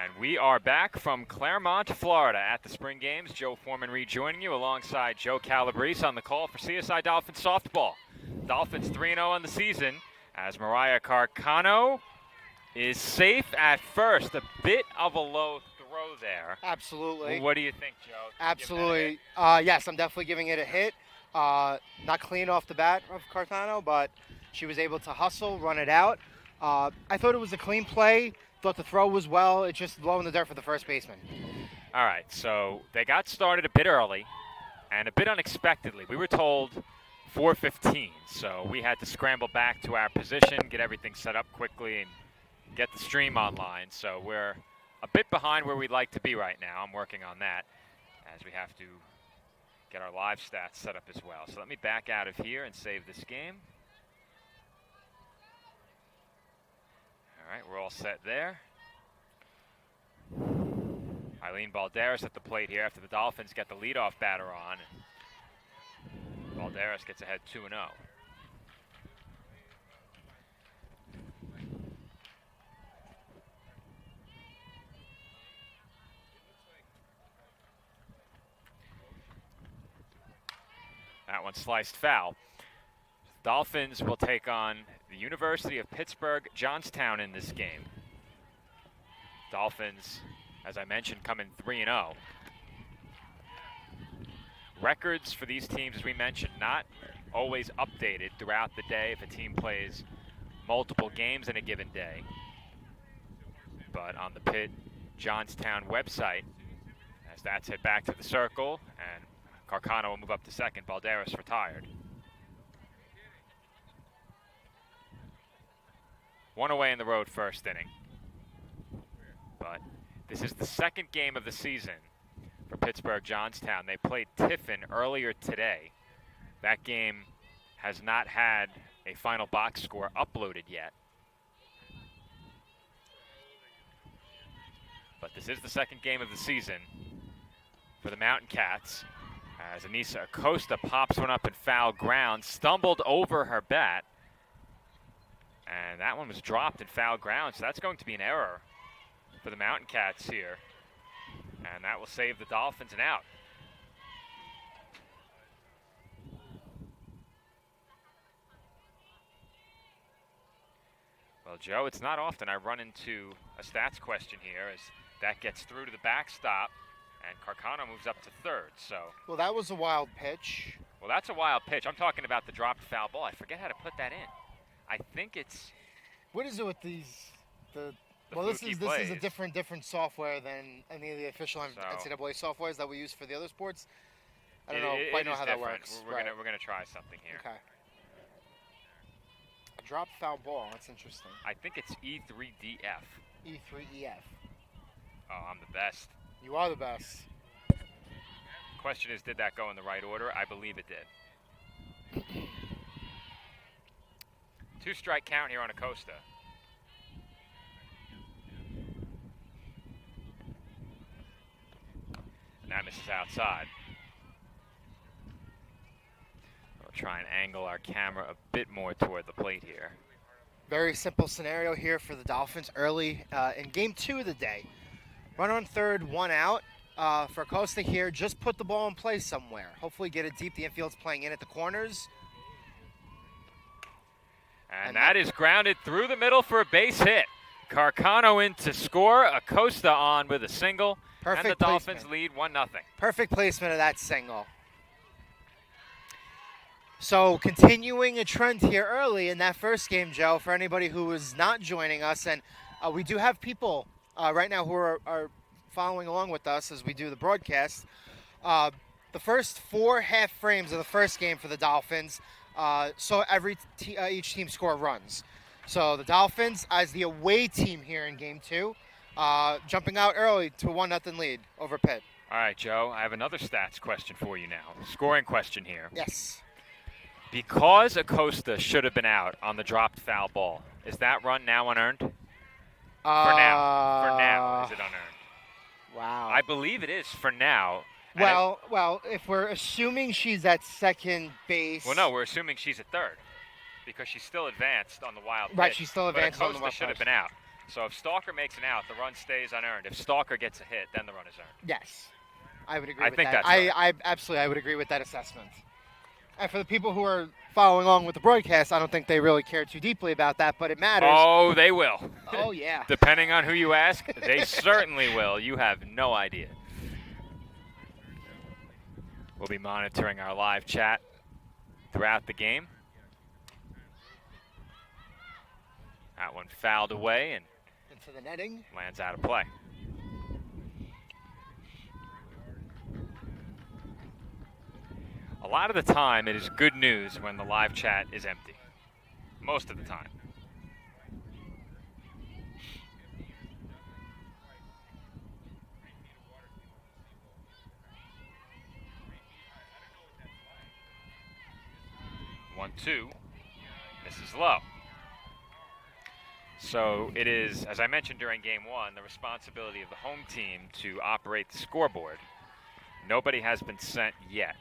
And we are back from Claremont, Florida at the Spring Games. Joe Foreman rejoining you alongside Joe Calabrese on the call for CSI Dolphins softball. Dolphins 3-0 on the season as Mariah Carcano is safe at first. A bit of a low throw there. Absolutely. What do you think, Joe? Absolutely. Yes, I'm definitely giving it a hit. Not clean off the bat of Carcano, but she was able to hustle, run it out. I thought it was a clean play. Thought the throw was well. It's just low in the dirt for the first baseman. All right, so they got started a bit early and a bit unexpectedly. We were told 4:15, so we had to scramble back to our position, get everything set up quickly, and get the stream online. So we're a bit behind where we'd like to be right now. I'm working on that as we have to get our live stats set up as well. So let me back out of here and save this game. All right, we're all set there. Eileen Balderas at the plate here after the Dolphins get the leadoff batter on. Balderas gets ahead 2-0. That one sliced foul. Dolphins will take on the University of Pittsburgh Johnstown in this game. Dolphins, as I mentioned, come in 3-0. Records for these teams, as we mentioned, not always updated throughout the day if a team plays multiple games in a given day. But on the Pitt Johnstown website, as that's hit back to the circle, and Carcano will move up to second. Balderas retired. One away in the road first inning. But this is the second game of the season for Pittsburgh Johnstown. They played Tiffin earlier today. That game has not had a final box score uploaded yet. But this is the second game of the season for the Mountain Cats. As Anissa Acosta pops one up in foul ground, stumbled over her bat. And that one was dropped in foul ground, so that's going to be an error for the Mountain Cats here. And that will save the Dolphins an out. Well, Joe, it's not often I run into a stats question here as that gets through to the backstop, and Carcano moves up to third. So. Well, that was a wild pitch. Well, that's a wild pitch. I'm talking about the dropped foul ball. I forget how to put that in. I think it's. What is it with these? This is a different software than any of the official NCAA softwares that we use for the other sports. I don't quite know how that works. We're gonna try something here. Okay. A drop foul ball. That's interesting. I think it's E3DF. E3EF. Oh, I'm the best. You are the best. Question is, did that go in the right order? I believe it did. 2-strike count here on Acosta. And that misses outside. We'll try and angle our camera a bit more toward the plate here. Very simple scenario here for the Dolphins early in game 2 of the day. Run on third, one out. For Acosta here, just put the ball in play somewhere. Hopefully get it deep. The infield's playing in at the corners. And that is grounded through the middle for a base hit. Carcano in to score. Acosta on with a single. Perfect and the Dolphins placement. lead 1-0. Perfect placement of that single. So continuing a trend here early in that first game, Joe, for anybody who is not joining us. And we do have people right now who are following along with us as we do the broadcast. The first 4 half frames of the first game for the Dolphins, so each team score runs. So the Dolphins, as the away team here in game 2, jumping out early to a 1-0 lead over Pitt. All right, Joe, I have another stats question for you now. Scoring question here. Yes. Because Acosta should have been out on the dropped foul ball, is that run now unearned? For now, is it unearned? Wow. I believe it is for now. Well, if we're assuming she's at second base. Well, no, we're assuming she's at third because she's still advanced on the wild pitch. Right, she's still advanced but on the wild pitch. Acosta should have been out. So if Stalker makes an out, the run stays unearned. If Stalker gets a hit, then the run is earned. Yes, I would agree I with think that. that's right. I absolutely, I would agree with that assessment. And for the people who are following along with the broadcast, I don't think they really care too deeply about that, but it matters. Oh, they will. Oh, yeah. Depending on who you ask, they certainly will. You have no idea. We'll be monitoring our live chat throughout the game. That one fouled away and Into the netting. lands out of play. A lot of the time, it is good news when the live chat is empty. Most of the time. One, two, misses low. So it is, as I mentioned during game one, the responsibility of the home team to operate the scoreboard. Nobody has been sent yet.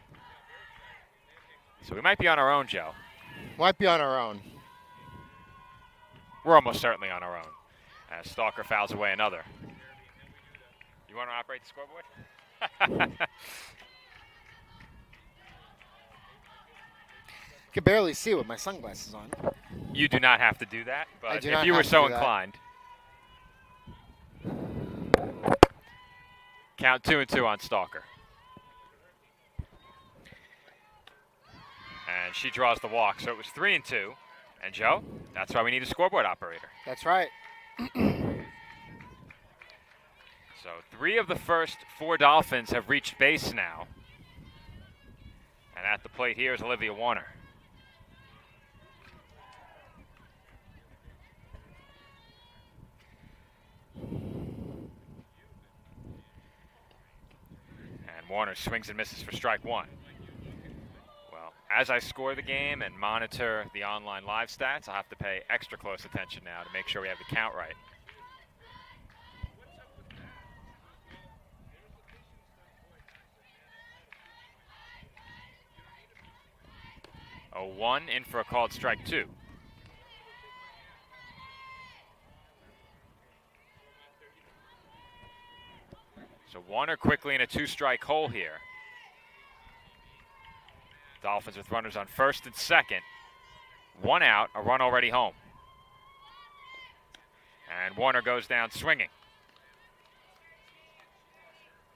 So we might be on our own, Joe. Might be on our own. We're almost certainly on our own. As Stalker fouls away another. You want to operate the scoreboard? Can barely see with my sunglasses on. You do not have to do that, I but do if not you were have to so do that. inclined. Count 2-2 on Stalker. And she draws the walk, so it was 3-2. And Joe, that's why we need a scoreboard operator. That's right. So 3 of the first 4 Dolphins have reached base now. And at the plate here is Olivia Warner. And Warner swings and misses for strike 1. Well, as I score the game and monitor the online live stats, I'll have to pay extra close attention now to make sure we have the count right. A 1 in for a called strike 2. So Warner quickly in a 2-strike hole here. Dolphins with runners on first and second. 1 out, a run already home. And Warner goes down swinging.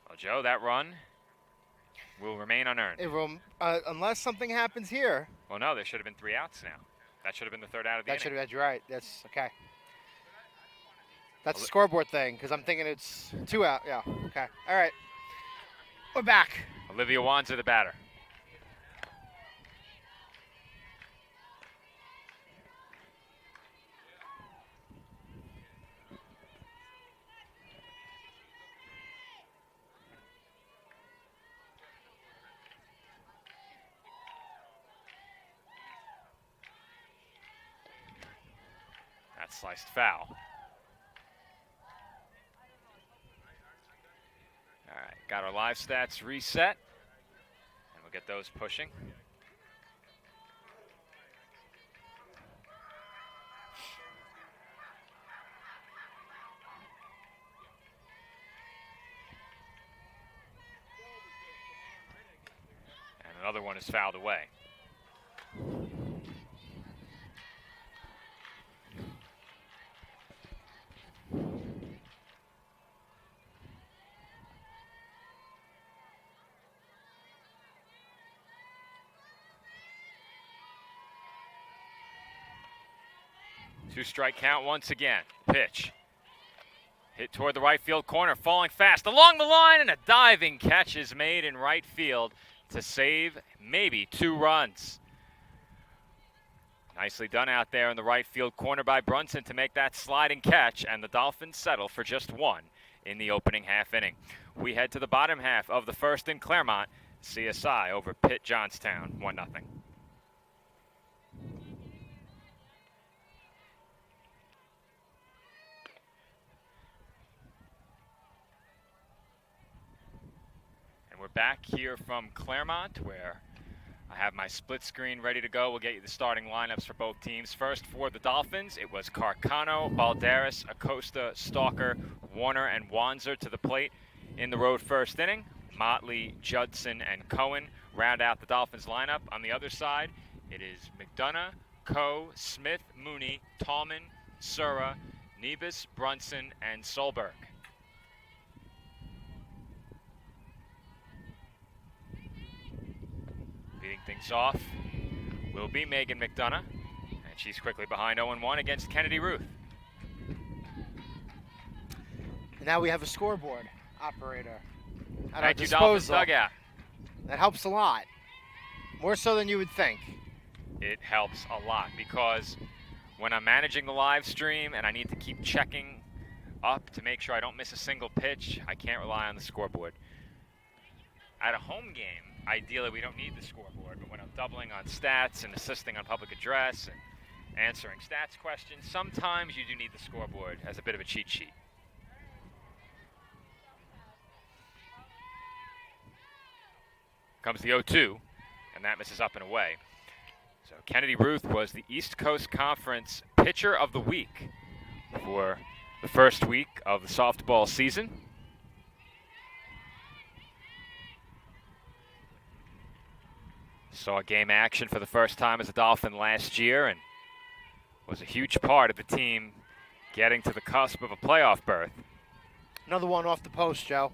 Well, Joe, that run will remain unearned. It will, unless something happens here. Well, no, there should have been 3 outs now. That should have been the 3rd out of the That should inning. have been right. That's okay. That's a scoreboard thing because I'm thinking it's 2 out. Yeah. Okay. All right. We're back. Olivia Wanzer, the batter. That's sliced foul. All right, got our live stats reset, and we'll get those pushing. And another one is fouled away. Two-strike count once again. Pitch. Hit toward the right field corner, falling fast along the line, and a diving catch is made in right field to save maybe 2 runs. Nicely done out there in the right field corner by Brunson to make that sliding catch, and the Dolphins settle for just 1 in the opening half inning. We head to the bottom half of the first in Claremont. CSI over Pitt Johnstown, 1-0. We're back here from Claremont, where I have my split screen ready to go. We'll get you the starting lineups for both teams. First, for the Dolphins, it was Carcano, Balderas, Acosta, Stalker, Warner, and Wanzer to the plate in the road first inning. Motley, Judson, and Cohen round out the Dolphins lineup. On the other side, it is McDonough, Coe, Smith, Mooney, Tallman, Sura, Nevis, Brunson, and Solberg. Leading things off will be Megan McDonough, and she's quickly behind 0-1 against Kennedy Ruth. And now we have a scoreboard operator at our Thank you, Dolphins disposal. dugout. That helps a lot. More so than you would think. It helps a lot because when I'm managing the live stream and I need to keep checking up to make sure I don't miss a single pitch, I can't rely on the scoreboard. At a home game, ideally we don't need the scoreboard, but when I'm doubling on stats and assisting on public address and answering stats questions, sometimes you do need the scoreboard as a bit of a cheat sheet. Comes the 0-2, and that misses up and away. So Kennedy Ruth was the East Coast Conference Pitcher of the Week for the first week of the softball season. Saw game action for the first time as a Dolphin last year and was a huge part of the team getting to the cusp of a playoff berth. Another one off the post, Joe.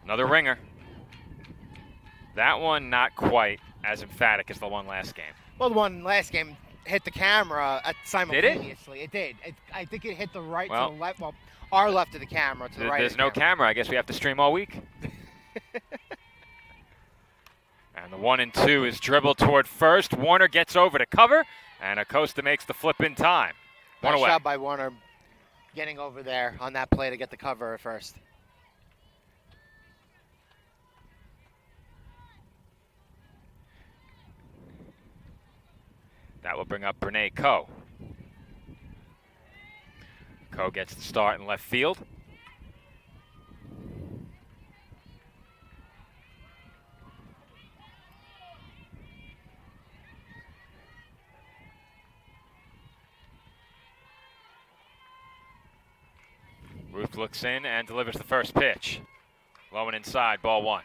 Another ringer. That one not quite as emphatic as the one last game. Well, the one last game hit the camera simultaneously. It did. I think it hit the right to the left. Well, our left of the camera to the right. There's no camera. I guess we have to stream all week. And the 1-2 is dribbled toward first. Warner gets over to cover, and Acosta makes the flip in time. One Nice away. job by Warner getting over there on that play to get the cover at first. That will bring up Brene Coe. Coe gets the start in left field. Ruth looks in and delivers the first pitch. Low and inside, ball one.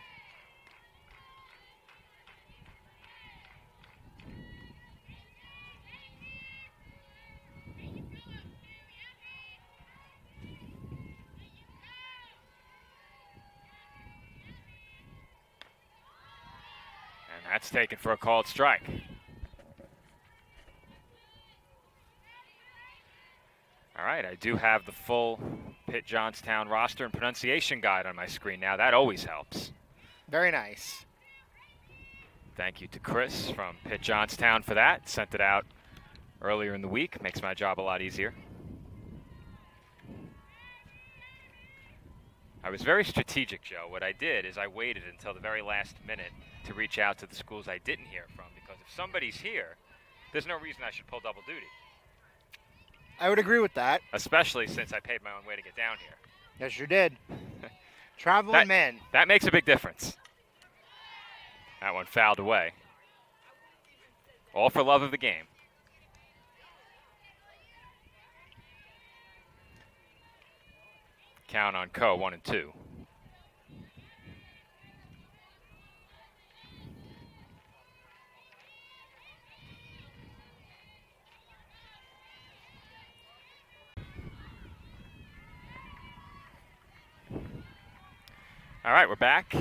That's taken for a called strike. All right, I do have the full Pitt Johnstown roster and pronunciation guide on my screen now. That always helps. Very nice. Thank you to Chris from Pitt Johnstown for that. Sent it out earlier in the week. Makes my job a lot easier. I was very strategic, Joe. What I did is I waited until the very last minute to reach out to the schools I didn't hear from, because if somebody's here, there's no reason I should pull double duty. I would agree with that. Especially since I paid my own way to get down here. Yes, you did. Traveling man. That makes a big difference. That one fouled away. All for love of the game. Count on Coe, 1-2. All right, we're back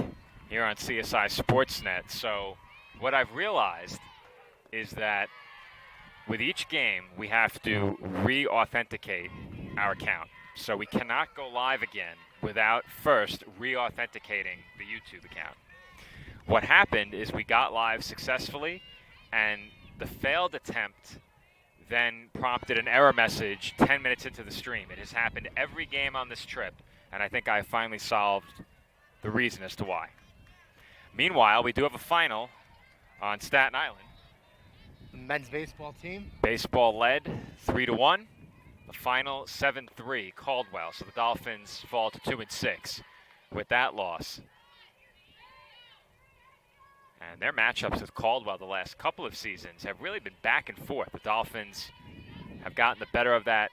here on CSI Sportsnet. So what I've realized is that with each game, we have to re-authenticate our account. So we cannot go live again without first re-authenticating the YouTube account. What happened is we got live successfully, and the failed attempt then prompted an error message 10 minutes into the stream. It has happened every game on this trip, and I think I finally solved the reason as to why. Meanwhile, we do have a final on Staten Island. Men's baseball team. Baseball led 3-1. The final 7-3 Caldwell. So the Dolphins fall to 2-6 with that loss. And their matchups with Caldwell the last couple of seasons have really been back and forth. The Dolphins have gotten the better of that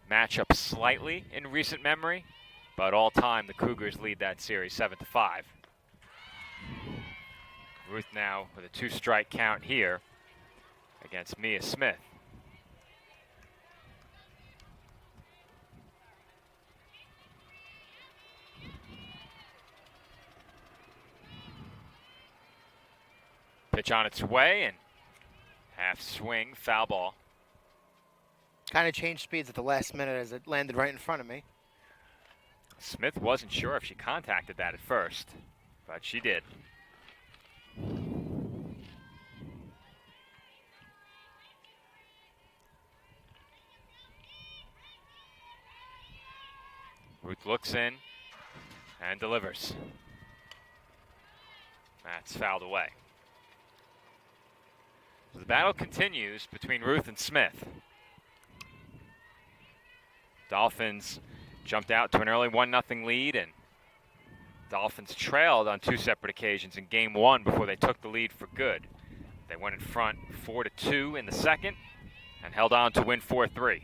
matchup slightly in recent memory, but all time the Cougars lead that series 7-5. Ruth now with a 2-strike count here against Mia Smith. Pitch on its way and half swing, foul ball. Kind of changed speeds at the last minute as it landed right in front of me. Smith wasn't sure if she contacted that at first, but she did. Ruth looks in and delivers. That's fouled away. So the battle continues between Ruth and Smith. Dolphins jumped out to an early 1-0 lead, and Dolphins trailed on 2 separate occasions in game 1 before they took the lead for good. They went in front 4-2 in the second and held on to win 4-3.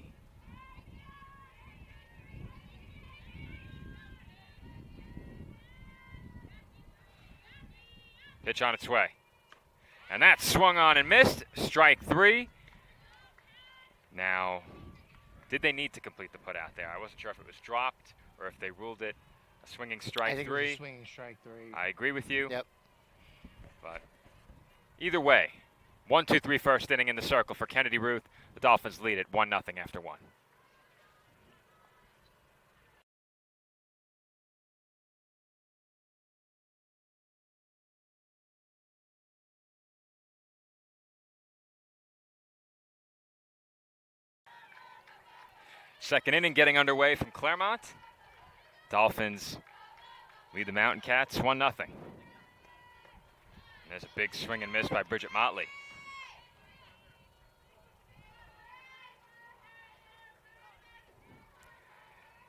Pitch on its way. And that swung on and missed. Strike 3. Now, did they need to complete the put out there? I wasn't sure if it was dropped or if they ruled it a swinging strike 3. I think it was a swinging strike 3. I agree with you. Yep. But either way, 1-2-3 first inning in the circle for Kennedy Ruth. The Dolphins lead it 1-0 after 1. Second inning getting underway from Claremont. Dolphins lead the Mountain Cats 1-0. And there's a big swing and miss by Bridget Motley.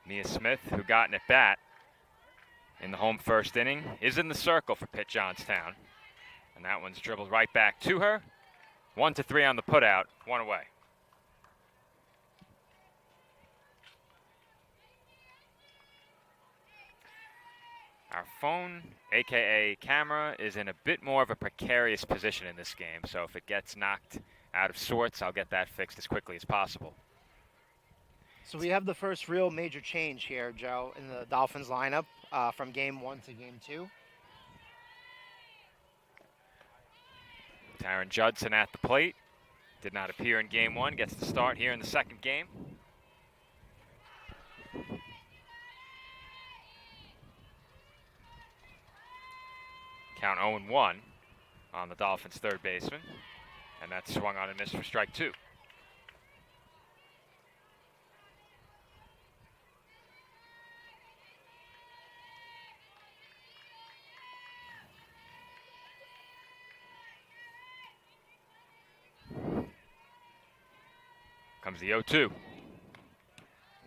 Mia Smith, who got an at-bat in the home first inning, is in the circle for Pitt Johnstown. And that one's dribbled right back to her. 1-3 on the putout, 1 away. Our phone, aka camera, is in a bit more of a precarious position in this game, so if it gets knocked out of sorts, I'll get that fixed as quickly as possible. So we have the first real major change here, Joe, in the Dolphins lineup from game 1 to game 2. Taryn Judson at the plate. Did not appear in game 1, gets the start here in the second game. Count 0-1 on the Dolphins' third baseman. And that's swung on and missed for strike 2. Comes the 0-2. And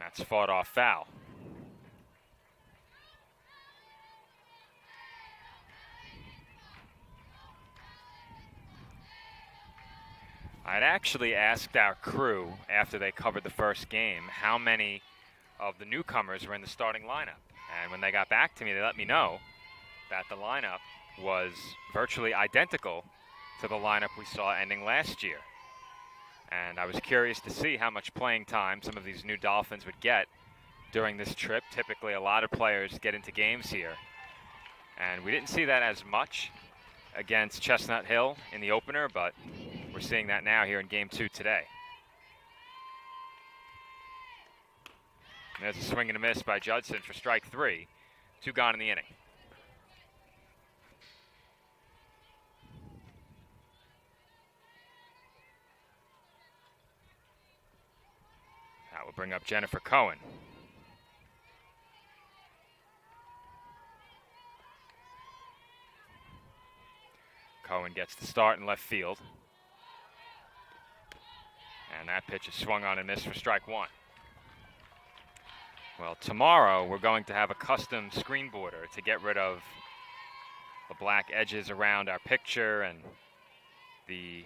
that's fought off foul. I'd actually asked our crew after they covered the first game how many of the newcomers were in the starting lineup. And when they got back to me, they let me know that the lineup was virtually identical to the lineup we saw ending last year. And I was curious to see how much playing time some of these new Dolphins would get during this trip. Typically, a lot of players get into games here. And we didn't see that as much against Chestnut Hill in the opener, but we're seeing that now here in game 2 today. And there's a swing and a miss by Judson for strike 3. 2 gone in the inning. That will bring up Jennifer Cohen. Cohen gets the start in left field. And that pitch is swung on and missed for strike 1. Well, tomorrow we're going to have a custom screen border to get rid of the black edges around our picture and the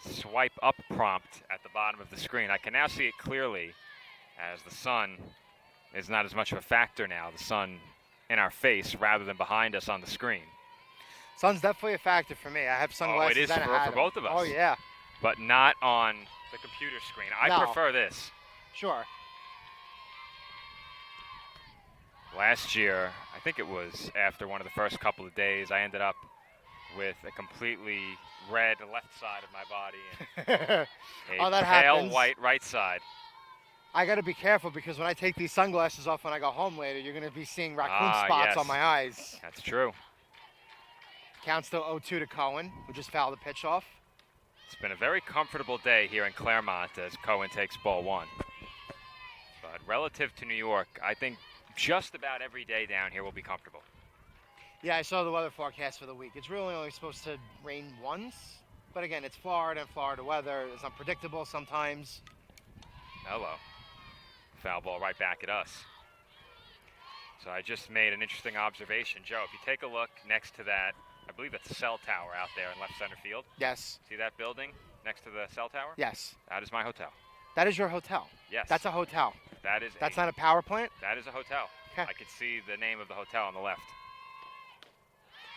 swipe up prompt at the bottom of the screen. I can now see it clearly as the sun is not as much of a factor now. The sun in our face rather than behind us on the screen. Sun's definitely a factor for me. I have sunglasses. Oh, it is and for both of us. Oh, yeah. But not on the computer screen. I No. prefer this. Sure. Last year, I think it was after one of the first couple of days, I ended up with a completely red left side of my body and Oh, a that pale happens. white right side. I got to be careful because when I take these sunglasses off when I go home later, you're going to be seeing raccoon spots yes. on my eyes. That's true. Count still 0-2 to Cohen, who just fouled the pitch off. It's been a very comfortable day here in Claremont as Cohen takes ball one. But relative to New York, I think just about every day down here will be comfortable. Yeah, I saw the weather forecast for the week. It's really only supposed to rain once. But again, it's Florida, and Florida weather is unpredictable sometimes. Hello. Foul ball right back at us. So I just made an interesting observation. Joe, if you take a look next to that, I believe it's a cell tower out there in left center field. Yes. See that building next to the cell tower? Yes. That is my hotel. That is your hotel? Yes. That's a hotel? That's not a power plant? That is a hotel. Okay. I can see the name of the hotel on the left.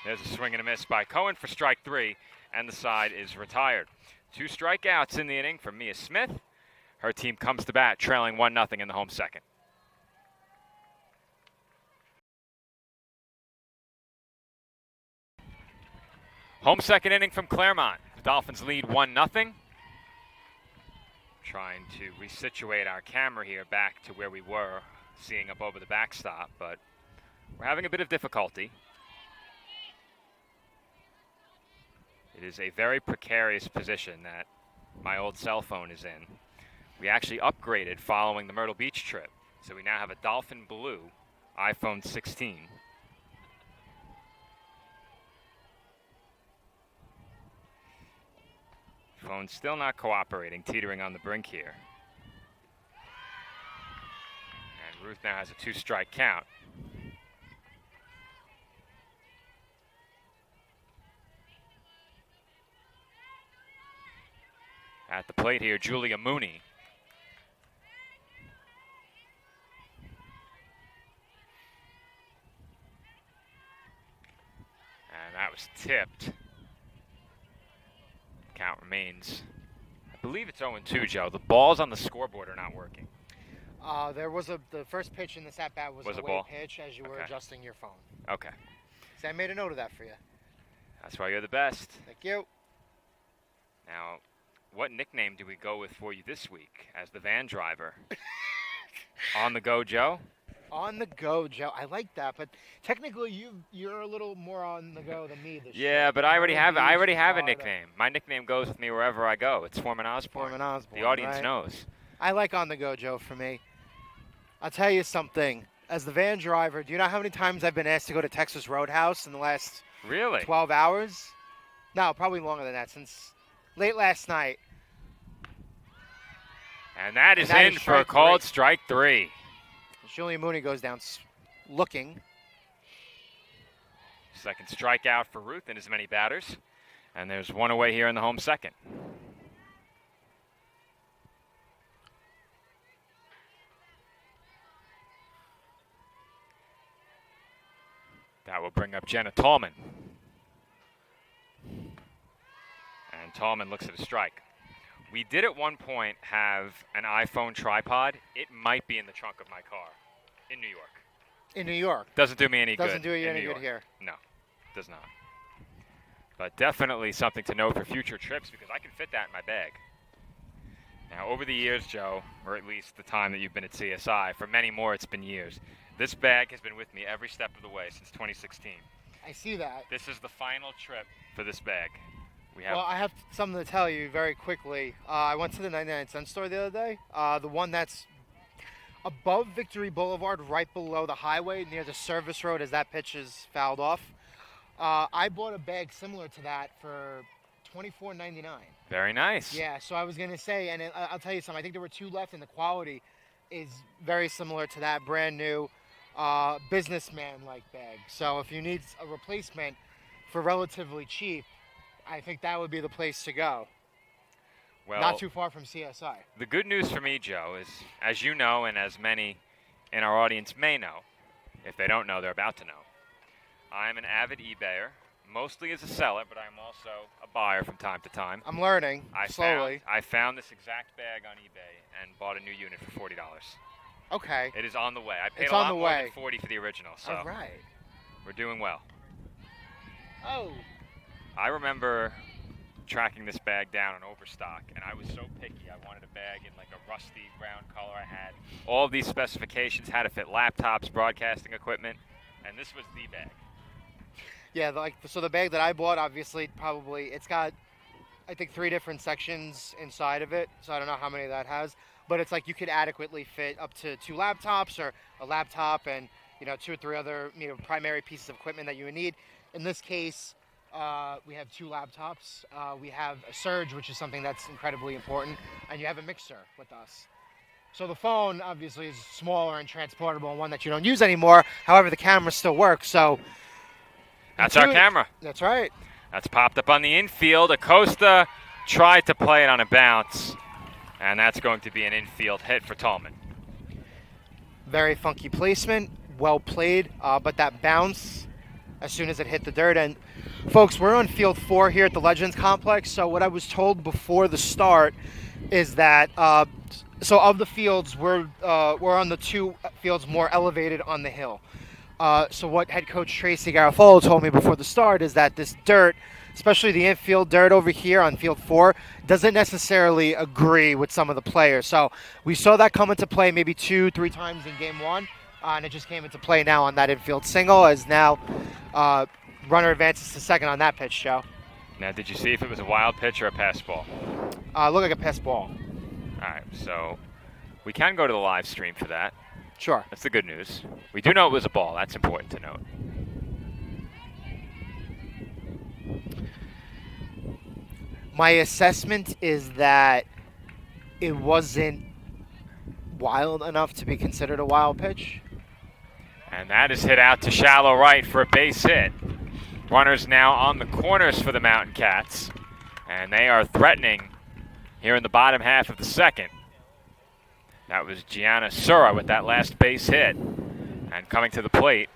There's a swing and a miss by Cohen for strike three, and the side is retired. 2 strikeouts in the inning for Mia Smith. Her team comes to bat, trailing 1-0 in the home second. Home second inning from Claremont. The Dolphins lead 1-0. Trying to resituate our camera here back to where we were, seeing up over the backstop, but we're having a bit of difficulty. It is a very precarious position that my old cell phone is in. We actually upgraded following the Myrtle Beach trip, so we now have a Dolphin Blue iPhone 16. Phone's still not cooperating, teetering on the brink here. And Ruth now has a 2-strike count. At the plate here, Julia Mooney. And that was tipped. Count remains, I believe it's 0-2, Joe. The balls on the scoreboard are not working. There was the first pitch in this at-bat was a ball pitch as you were adjusting your phone. Okay. See, I made a note of that for you. That's why you're the best. Thank you. Now, what nickname do we go with for you this week as the van driver? On the go, Joe? On the go, Joe. I like that, but technically you're a little more on the go than me this year. Yeah, but I already have a nickname. My nickname goes with me wherever I go. It's Foreman Osborne. Foreman Osborne. The audience right? knows. I like on the go, Joe, for me. I'll tell you something. As the van driver, do you know how many times I've been asked to go to Texas Roadhouse in the last Really? 12 hours? No, probably longer than that, since late last night. And that is in for a called strike three. Julia Mooney goes down looking. Second strikeout for Ruth and as many batters. And there's one away here in the home second. That will bring up Jenna Tallman. And Tallman looks at a strike. We did at one point have an iPhone tripod. It might be in the trunk of my car in New York. In New York. Doesn't do me any good. Doesn't do you any good here. No, does not. But definitely something to know for future trips because I can fit that in my bag. Now, over the years, Joe, or at least the time that you've been at CSI, for many more it's been years, this bag has been with me every step of the way since 2016. I see that. This is the final trip for this bag. Well, I have something to tell you very quickly. I went to the 99-cent store the other day, the one that's above Victory Boulevard, right below the highway, near the service road as that pitch is fouled off. I bought a bag similar to that for $24.99. Very nice. Yeah, so I was going to say, and I'll tell you something, I think there were 2 left, and the quality is very similar to that brand new businessman-like bag. So if you need a replacement, for relatively cheap, I think that would be the place to go. Well, Not too far from CSI. the good news for me, Joe, is as you know and as many in our audience may know, if they don't know, they're about to know. I'm an avid eBayer, mostly as a seller, but I'm also a buyer from time to time. I'm learning slowly. I found this exact bag on eBay and bought a new unit for $40. Okay. It is on the way. I paid It's a on lot the more way. than $40 for the original, so All right. we're doing well. Oh. I remember tracking this bag down on Overstock, and I was so picky. I wanted a bag in like a rusty brown color. I had all of these specifications, had to fit laptops, broadcasting equipment, and this was the bag. Yeah, so the bag that I bought, obviously, it's got, I think, 3 different sections inside of it. So I don't know how many that has, but it's like you could adequately fit up to 2 laptops or a laptop and 2 or 3 other primary pieces of equipment that you would need. In this case, we have 2 laptops. We have a surge, which is something that's incredibly important, and you have a mixer with us. So the phone obviously is smaller and transportable, and one that you don't use anymore. However, the camera still works. So that's our camera. That's right. That's popped up on the infield. Acosta tried to play it on a bounce, and that's going to be an infield hit for Tallman. Very funky placement, well played, but that bounce as soon as it hit the dirt. And folks, we're on field 4 here at the Legends Complex. So what I was told before the start is that so of the fields, we're on the 2 fields more elevated on the hill. So what head coach Tracy Garofalo told me before the start is that this dirt, especially the infield dirt over here on field 4, doesn't necessarily agree with some of the players. So we saw that come into play maybe 2-3 times in game 1, and it just came into play now on that infield single as now runner advances to second on that pitch, Joe. Now, did you see if it was a wild pitch or a pass ball? Looked like a pass ball. All right, so we can go to the live stream for that. Sure. That's the good news. We do know it was a ball. That's important to note. My assessment is that it wasn't wild enough to be considered a wild pitch. And that is hit out to shallow right for a base hit. Runners now on the corners for the Mountain Cats, and they are threatening here in the bottom half of the second. That was Gianna Sura with that last base hit. And coming to the plate,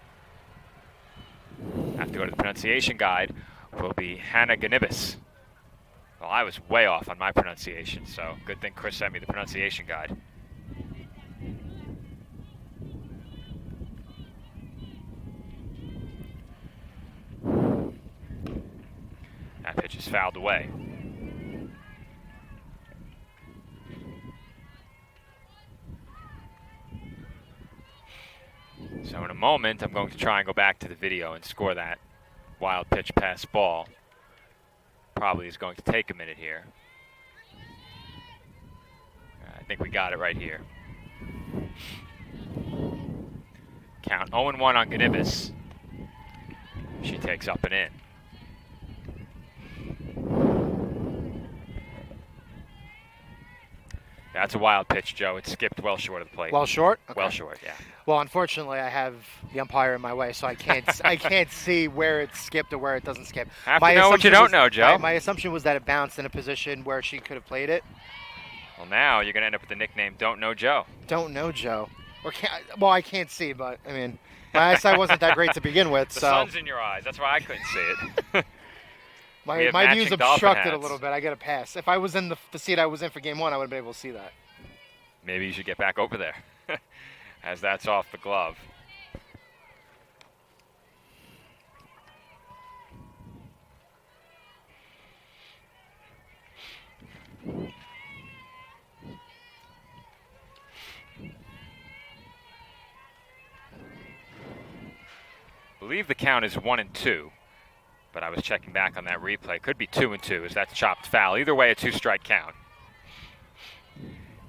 have to go to the pronunciation guide, will be Hannah Ganibis. Well, I was way off on my pronunciation, so good thing Chris sent me the pronunciation guide. That pitch is fouled away. So in a moment, I'm going to try and go back to the video and score that wild pitch pass ball. Probably is going to take a minute here. I think we got it right here. Count 0-1 on Ganibis. She takes up and in. That's a wild pitch, Joe. It skipped well short of the plate. Well short? Okay. Well short, yeah. Well, unfortunately, I have the umpire in my way, so I can't see where it skipped or where it doesn't skip. Have to know what you don't know, Joe. My assumption was that it bounced in a position where she could have played it. Well, now you're going to end up with the nickname Don't Know Joe. Don't know Joe. I can't see, but, I mean, my eyesight wasn't that great to begin with. The so sun's in your eyes. That's why I couldn't see it. My view's obstructed a little bit. I get a pass. If I was in the seat I was in for game 1, I would have been able to see that. Maybe you should get back over there, as that's off the glove. I believe the count is 1-2, but I was checking back on that replay. Could be 2-2 as that's chopped foul. Either way, a 2-strike count.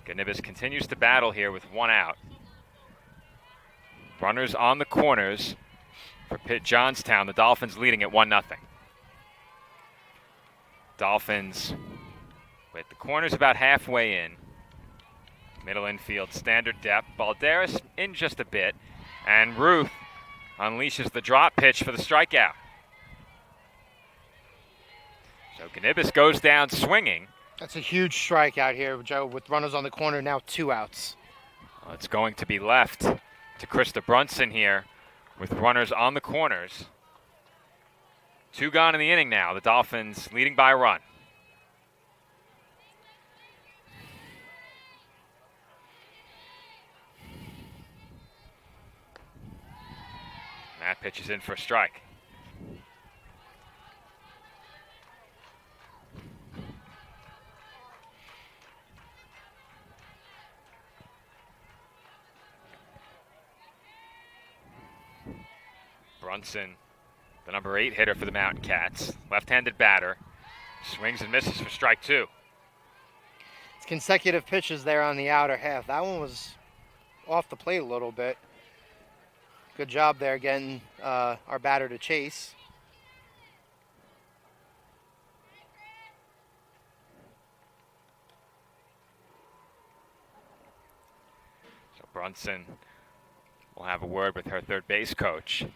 Ganibis continues to battle here with 1 out. Runners on the corners for Pitt Johnstown. The Dolphins leading at 1-0. Dolphins with the corners about halfway in. Middle infield, standard depth. Balderas in just a bit. And Ruth unleashes the drop pitch for the strikeout. So Ganibis goes down swinging. That's a huge strikeout here, Joe, with runners on the corner, now 2 outs. It's going to be left to Krista Brunson here with runners on the corners. 2 gone in the inning now. The Dolphins leading by a run. That pitch is in for a strike. Brunson, the number 8 hitter for the Mountain Cats. Left-handed batter. Swings and misses for strike 2. It's consecutive pitches there on the outer half. That one was off the plate a little bit. Good job there getting our batter to chase. So Brunson will have a word with her third base coach.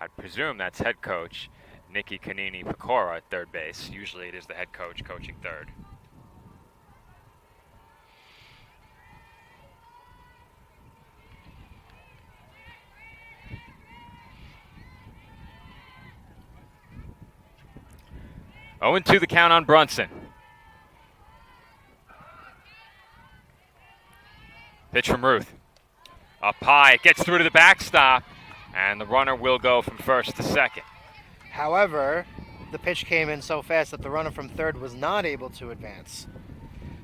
I'd presume that's head coach Nikki Canini Pecora at third base. Usually it is the head coach coaching third. Oh, and 2 the count on Brunson. Pitch from Ruth. Up high, it gets through to the backstop, and the runner will go from first to second. However, the pitch came in so fast that the runner from third was not able to advance.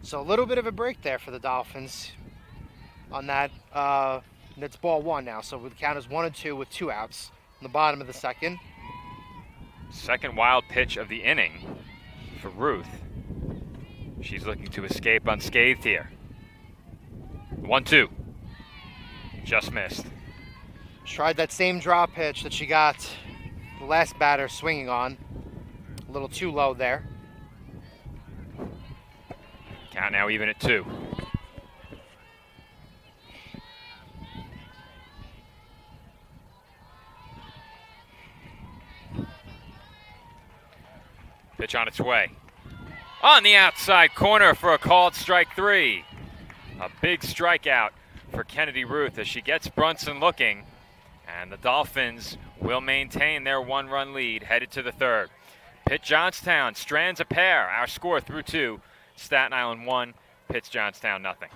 So a little bit of a break there for the Dolphins on that. It's ball 1 now, so the count is 1-2 with 2 outs in the bottom of the second. Second wild pitch of the inning for Ruth. She's looking to escape unscathed here. 1-2. Just missed. Tried that same drop pitch that she got the last batter swinging on. A little too low there. Count now even at 2. Pitch on its way. On the outside corner for a called strike 3. A big strikeout for Kennedy Ruth as she gets Brunson looking. And the Dolphins will maintain their 1-run lead headed to the third. Pitt Johnstown strands a pair. Our score through 2. Staten Island 1, Pitt Johnstown nothing.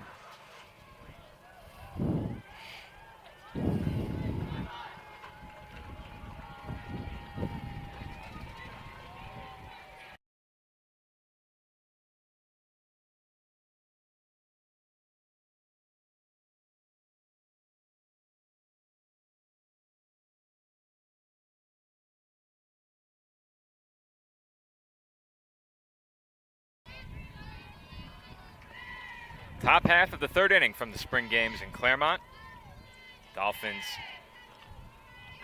Top half of the third inning from the spring games in Claremont. Dolphins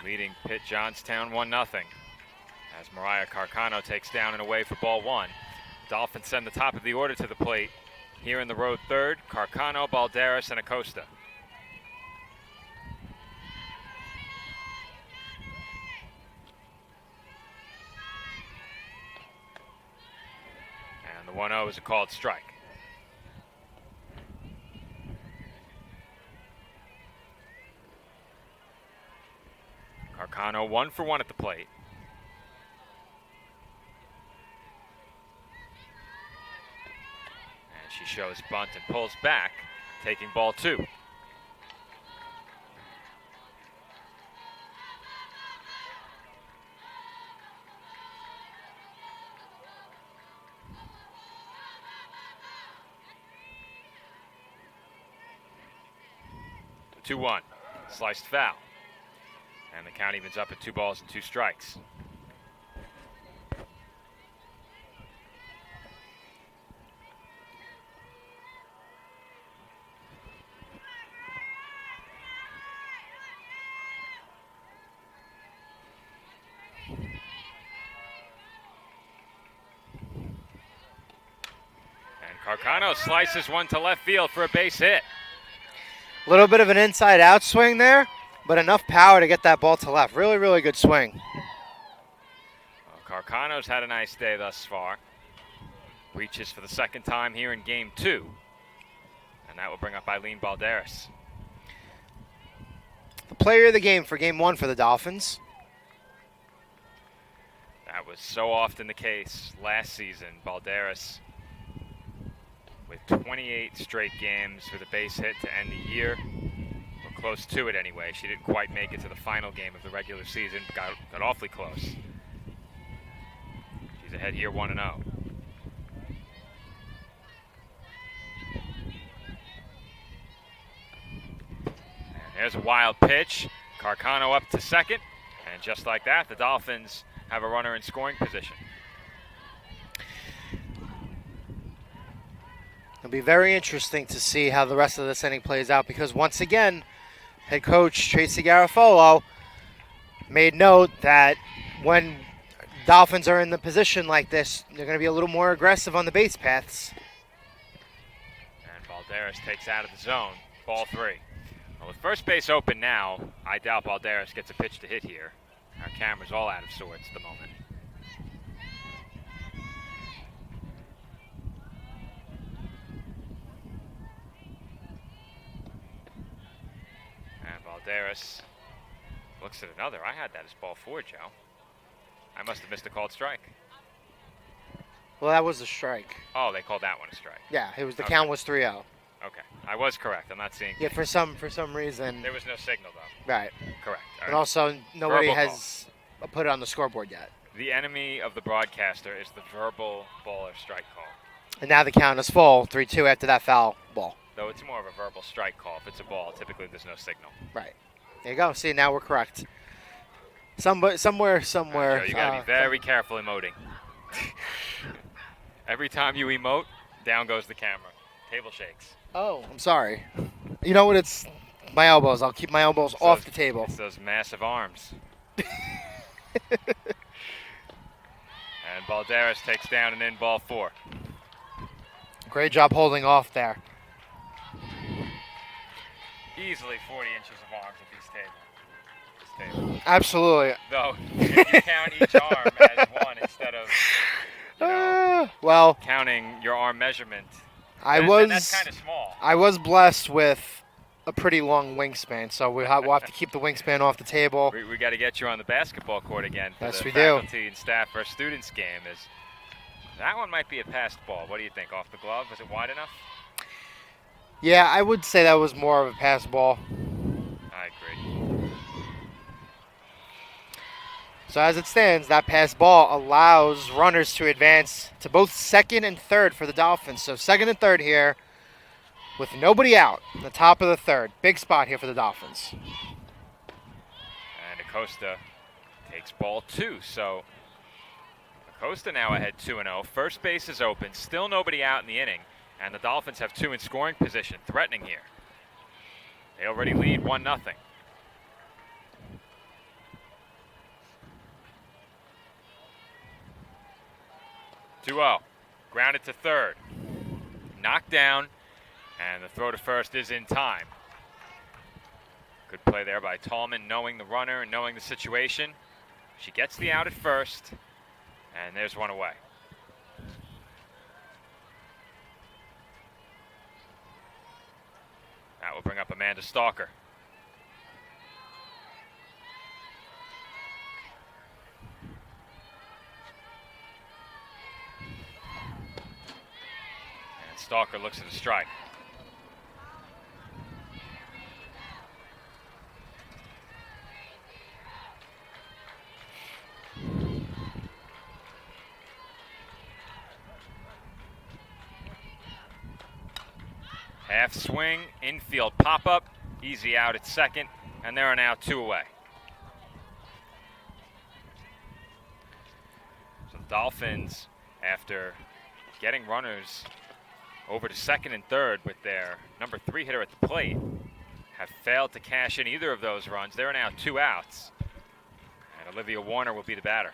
leading Pitt Johnstown 1-0 as Mariah Carcano takes down and away for ball 1. Dolphins send the top of the order to the plate. Here in the road third, Carcano, Balderas, and Acosta. And the 1-0 is a called strike. Carcano 1 for 1 at the plate. And she shows bunt and pulls back, taking ball 2. The 2-1, sliced foul. And the count evens up at 2 balls and 2 strikes. And Carcano slices one to left field for a base hit. A little bit of an inside-out swing there, but enough power to get that ball to left. Really, really good swing. Well, Carcano's had a nice day thus far. Reaches for the second time here in game 2. And that will bring up Eileen Balderas. The player of the game for game 1 for the Dolphins. That was so often the case last season. Balderas with 28 straight games with a base hit to end the year. Or close to it anyway. She didn't quite make it to the final game of the regular season. Got awfully close. She's ahead here 1-0. There's a wild pitch. Carcano up to second. And just like that, the Dolphins have a runner in scoring position. It'll be very interesting to see how the rest of this inning plays out because once again, head coach Tracy Garofalo made note that when Dolphins are in the position like this, they're going to be a little more aggressive on the base paths. And Balderas takes out of the zone. Ball 3. Well, with first base open now, I doubt Balderas gets a pitch to hit here. Our camera's all out of sorts at the moment. And Balderas looks at another. I had that as ball 4, Joe. I must have missed a called strike. Well, that was a strike. Oh, they called that one a strike. Yeah, it was the Okay. count was 3-0. Okay, I was correct. I'm not seeing. Yeah, for some reason. There was no signal though. Right. Correct. All And right. also nobody Verbal has put it on the scoreboard yet. The enemy of the broadcaster is the verbal ball or strike call. And now the count is full, 3-2 after that foul ball. Though it's more of a verbal strike call. If it's a ball, typically there's no signal. Right. There you go. See, now we're correct. Somewhere. Joe, you gotta be very careful emoting. Every time you emote, down goes the camera. Table shakes. Oh, I'm sorry. You know what? It's my elbows. I'll keep my elbows off the table. It's those massive arms. And Balderas takes down an in ball 4. Great job holding off there. Easily 40 inches of arms at this table. Absolutely. Though, if you count each arm as one instead of, well, counting your arm measurement, then that's kind of small. I was blessed with a pretty long wingspan, so we'll have to keep the wingspan off the table. We got to get you on the basketball court again for Yes, the we do. faculty and staff versus students game. That one might be a passed ball. What do you think? Off the glove? Is it wide enough? Yeah, I would say that was more of a pass ball. I agree. So as it stands, that pass ball allows runners to advance to both second and third for the Dolphins. So second and third here with nobody out in the top of the third. Big spot here for the Dolphins. And Acosta takes ball 2. So Acosta now ahead 2-0. First base is open. Still nobody out in the inning. And the Dolphins have 2 in scoring position, threatening here. They already lead 1-0. Grounded to third. Knocked down, and the throw to first is in time. Good play there by Tallman, knowing the runner and knowing the situation. She gets the out at first, and there's one away. That will bring up Amanda Stalker. And Stalker looks at a strike. Half swing, infield pop-up, easy out at second, and there are now 2 away. So the Dolphins, after getting runners over to second and third with their number 3 hitter at the plate, have failed to cash in either of those runs. There are now 2 outs, and Olivia Warner will be the batter.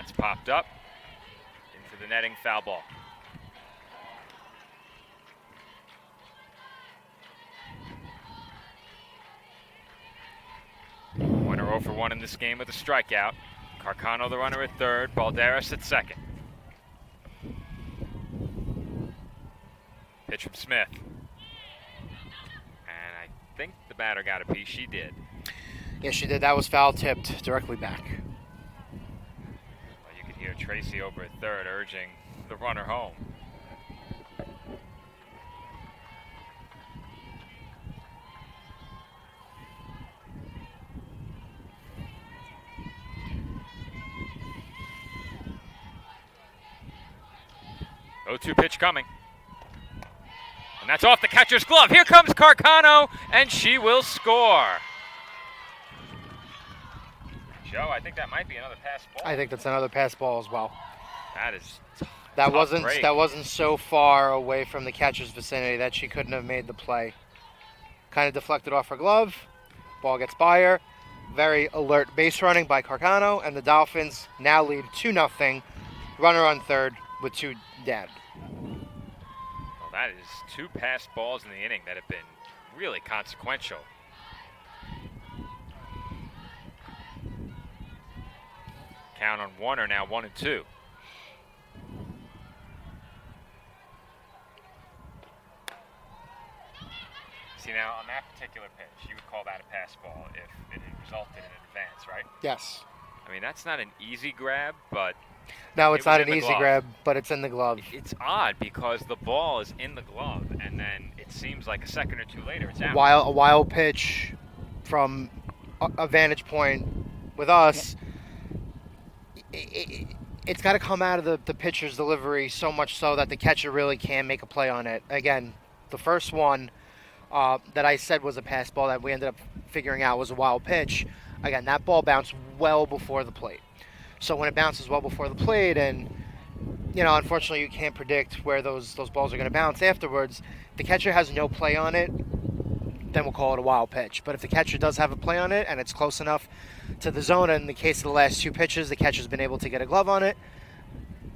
It's popped up into the netting, foul ball. Warner 0 for 1 in this game with a strikeout. Carcano the runner at third, Balderas at second. Pitch from Smith. And I think the batter got a piece. She did. Yes, she did. That was foul tipped directly back. Well, you could hear Tracy over at third urging the runner home. O2 pitch coming. And that's off the catcher's glove. Here comes Carcano, and she will score. Joe, I think that might be another pass ball. I think that's another pass ball as well. That is That break. wasn't so far away from the catcher's vicinity that she couldn't have made the play. Kind of deflected off her glove. Ball gets by her. Very alert base running by Carcano, and the Dolphins now lead 2-0. Runner on third with 2 dead. Well, that is 2 pass balls in the inning that have been really consequential. Count on Warner now 1-2. See, now on that particular pitch, you would call that a pass ball if it had resulted in an advance, right? Yes. I mean, that's not an easy grab, but No, it's It was not in an the easy glove. grab, but it's in the glove. it's odd because the ball is in the glove, and then it seems like a second or two later it's out. A wild pitch from a vantage point with us. It's got to come out of the pitcher's delivery so much so that the catcher really can make a play on it. Again, the first one that I said was a pass ball that we ended up figuring out was a wild pitch. Again, that ball bounced well before the plate. So when it bounces well before the plate, and unfortunately you can't predict where those balls are going to bounce afterwards, the catcher has no play on it, then we'll call it a wild pitch. But if the catcher does have a play on it and it's close enough to the zone, and in the case of the last 2 pitches, the catcher's been able to get a glove on it,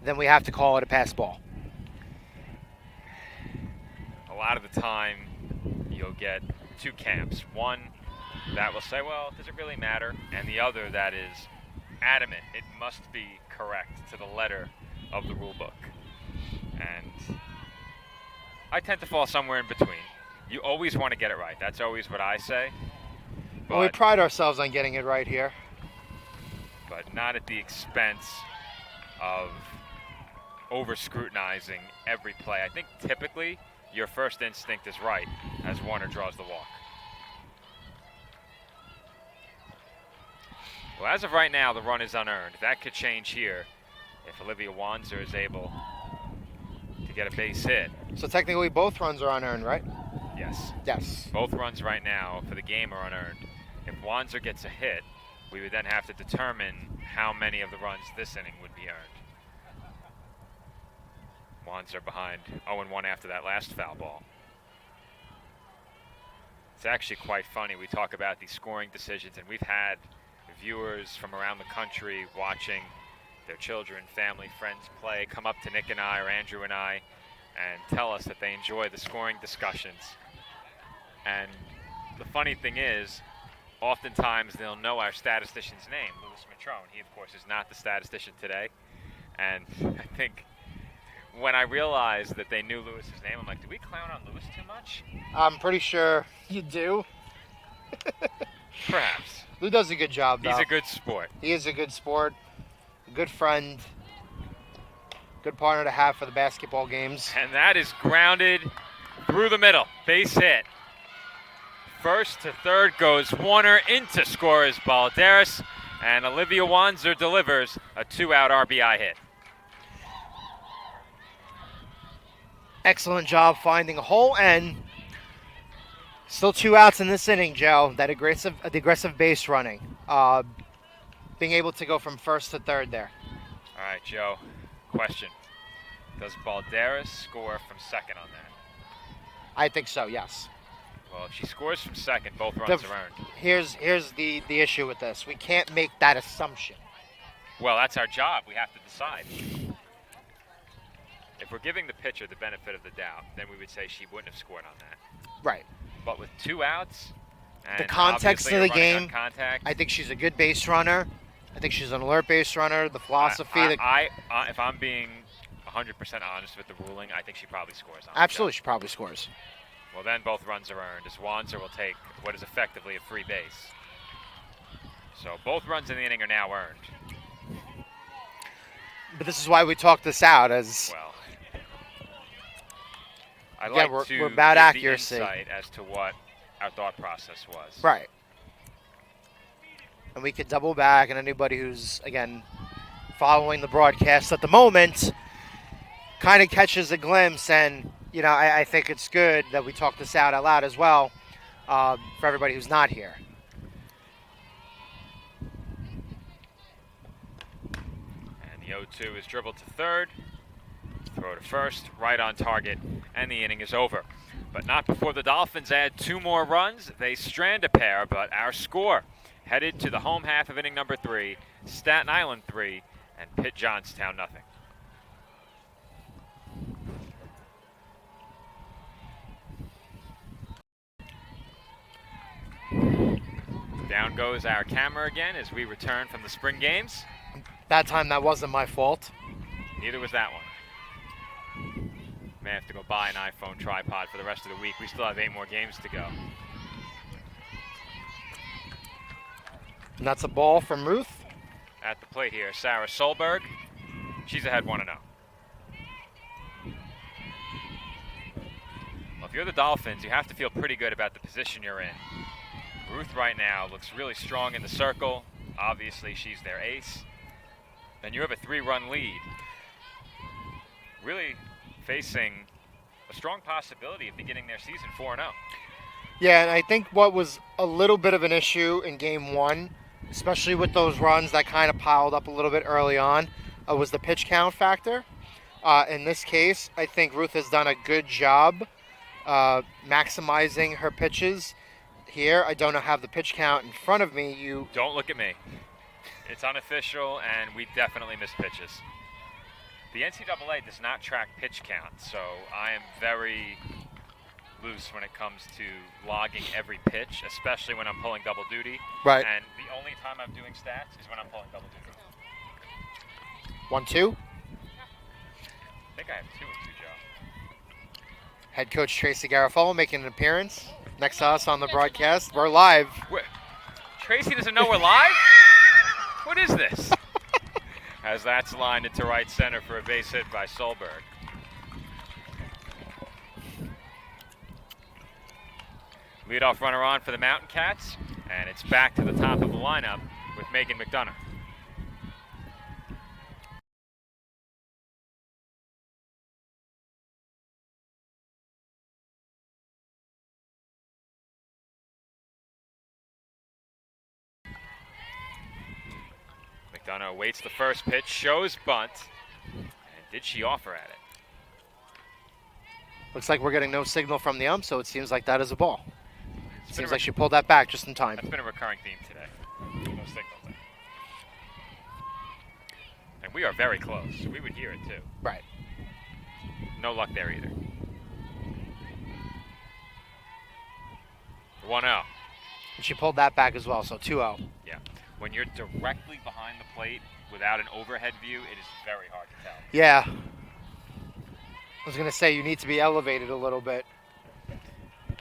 then we have to call it a pass ball. A lot of the time, you'll get 2 camps. One that will say, well, does it really matter? And the other that is adamant, it must be correct to the letter of the rule book. And I tend to fall somewhere in between. You always want to get it right. That's always what I say. Well, we pride ourselves on getting it right here. But not at the expense of over-scrutinizing every play. I think typically your first instinct is right as Warner draws the walk. Well, as of right now, the run is unearned. That could change here if Olivia Wanzer is able to get a base hit. So technically both runs are unearned, right? Yes. Yes. Both runs right now for the game are unearned. If Wanzer gets a hit, we would then have to determine how many of the runs this inning would be earned. Wanzer behind 0-1 after that last foul ball. It's actually quite funny. We talk about these scoring decisions, and we've had viewers from around the country watching their children, family, friends play come up to Nick and I or Andrew and I and tell us that they enjoy the scoring discussions. And the funny thing is, oftentimes they'll know our statistician's name, Louis Matrone. He, of course, is not the statistician today. And I think when I realized that they knew Louis's name, I'm like, did we clown on Louis too much? I'm pretty sure you do. Perhaps. Lou does a good job, though. He's a good sport. He is a good sport, a good friend, good partner to have for the basketball games. And that is grounded through the middle. Base hit. First to third goes Warner, into scorers Balderas, and Olivia Wanzer delivers a 2-out RBI hit. Excellent job finding a hole, and still 2 outs in this inning, Joe. That aggressive base running. Being able to go from first to third there. All right, Joe, question. Does Balderas score from second on that? I think so, yes. Well, if she scores from second, both runs are earned. Here's the issue with this. We can't make that assumption. Well, that's our job. We have to decide. If we're giving the pitcher the benefit of the doubt, then we would say she wouldn't have scored on that. Right. But with 2 outs, and The context obviously of the you're running game, on contact, I think she's a good base runner. I think she's an alert base runner. The philosophy. if I'm being 100% honest with the ruling, I think she probably scores on Absolutely, she probably scores. Well, then both runs are earned, as Wanzer will take what is effectively a free base. So both runs in the inning are now earned. But this is why we talked this out as Well, I Yeah, like to we're about give accuracy. the insight as to what our thought process was. right. And we could double back, and anybody who's, again, following the broadcast at the moment kind of catches a glimpse. And, I think it's good that we talk this out loud as well for everybody who's not here. And the 0-2 is dribbled to third, throw to first, right on target, and the inning is over. But not before the Dolphins add 2 more runs. They strand a pair, but our score headed to the home half of inning number 3, Staten Island 3, and Pitt Johnstown nothing. Down goes our camera again as we return from the spring games. That time, that wasn't my fault. Neither was that one. May have to go buy an iPhone tripod for the rest of the week. We still have 8 more games to go. And that's a ball from Ruth. At the plate here, Sarah Solberg. She's ahead 1-0. Well, if you're the Dolphins, you have to feel pretty good about the position you're in. Ruth right now looks really strong in the circle. Obviously, she's their ace. And you have a 3-run lead. Really facing a strong possibility of beginning their season 4-0. Yeah, and I think what was a little bit of an issue in Game 1, especially with those runs that kind of piled up a little bit early on, was the pitch count factor. In this case, I think Ruth has done a good job maximizing her pitches. Here, I don't have the pitch count in front of me. You don't look at me. It's unofficial, and we definitely missed pitches. The NCAA does not track pitch count, so I am very loose when it comes to logging every pitch, especially when I'm pulling double duty. Right. And the only time I'm doing stats is when I'm pulling double duty. 1-2. I think I have 2 of 2, Joe. Head coach Tracy Garofalo making an appearance next to us on the broadcast. We're live. Tracy doesn't know we're live? What is this? As that's lined into right center for a base hit by Solberg. Leadoff runner on for the Mountain Cats, and it's back to the top of the lineup with Megan McDonough. McDonough waits the first pitch, shows bunt, and did she offer at it? Looks like we're getting no signal from the ump, so it seems like that is a ball. Seems like she she pulled that back just in time. That's been a recurring theme today. No signal there. And we are very close, so we would hear it too. Right. No luck there either. 1-0. And she pulled that back as well, so 2-0. Yeah. When you're directly behind the plate without an overhead view, it is very hard to tell. Yeah. I was going to say you need to be elevated a little bit.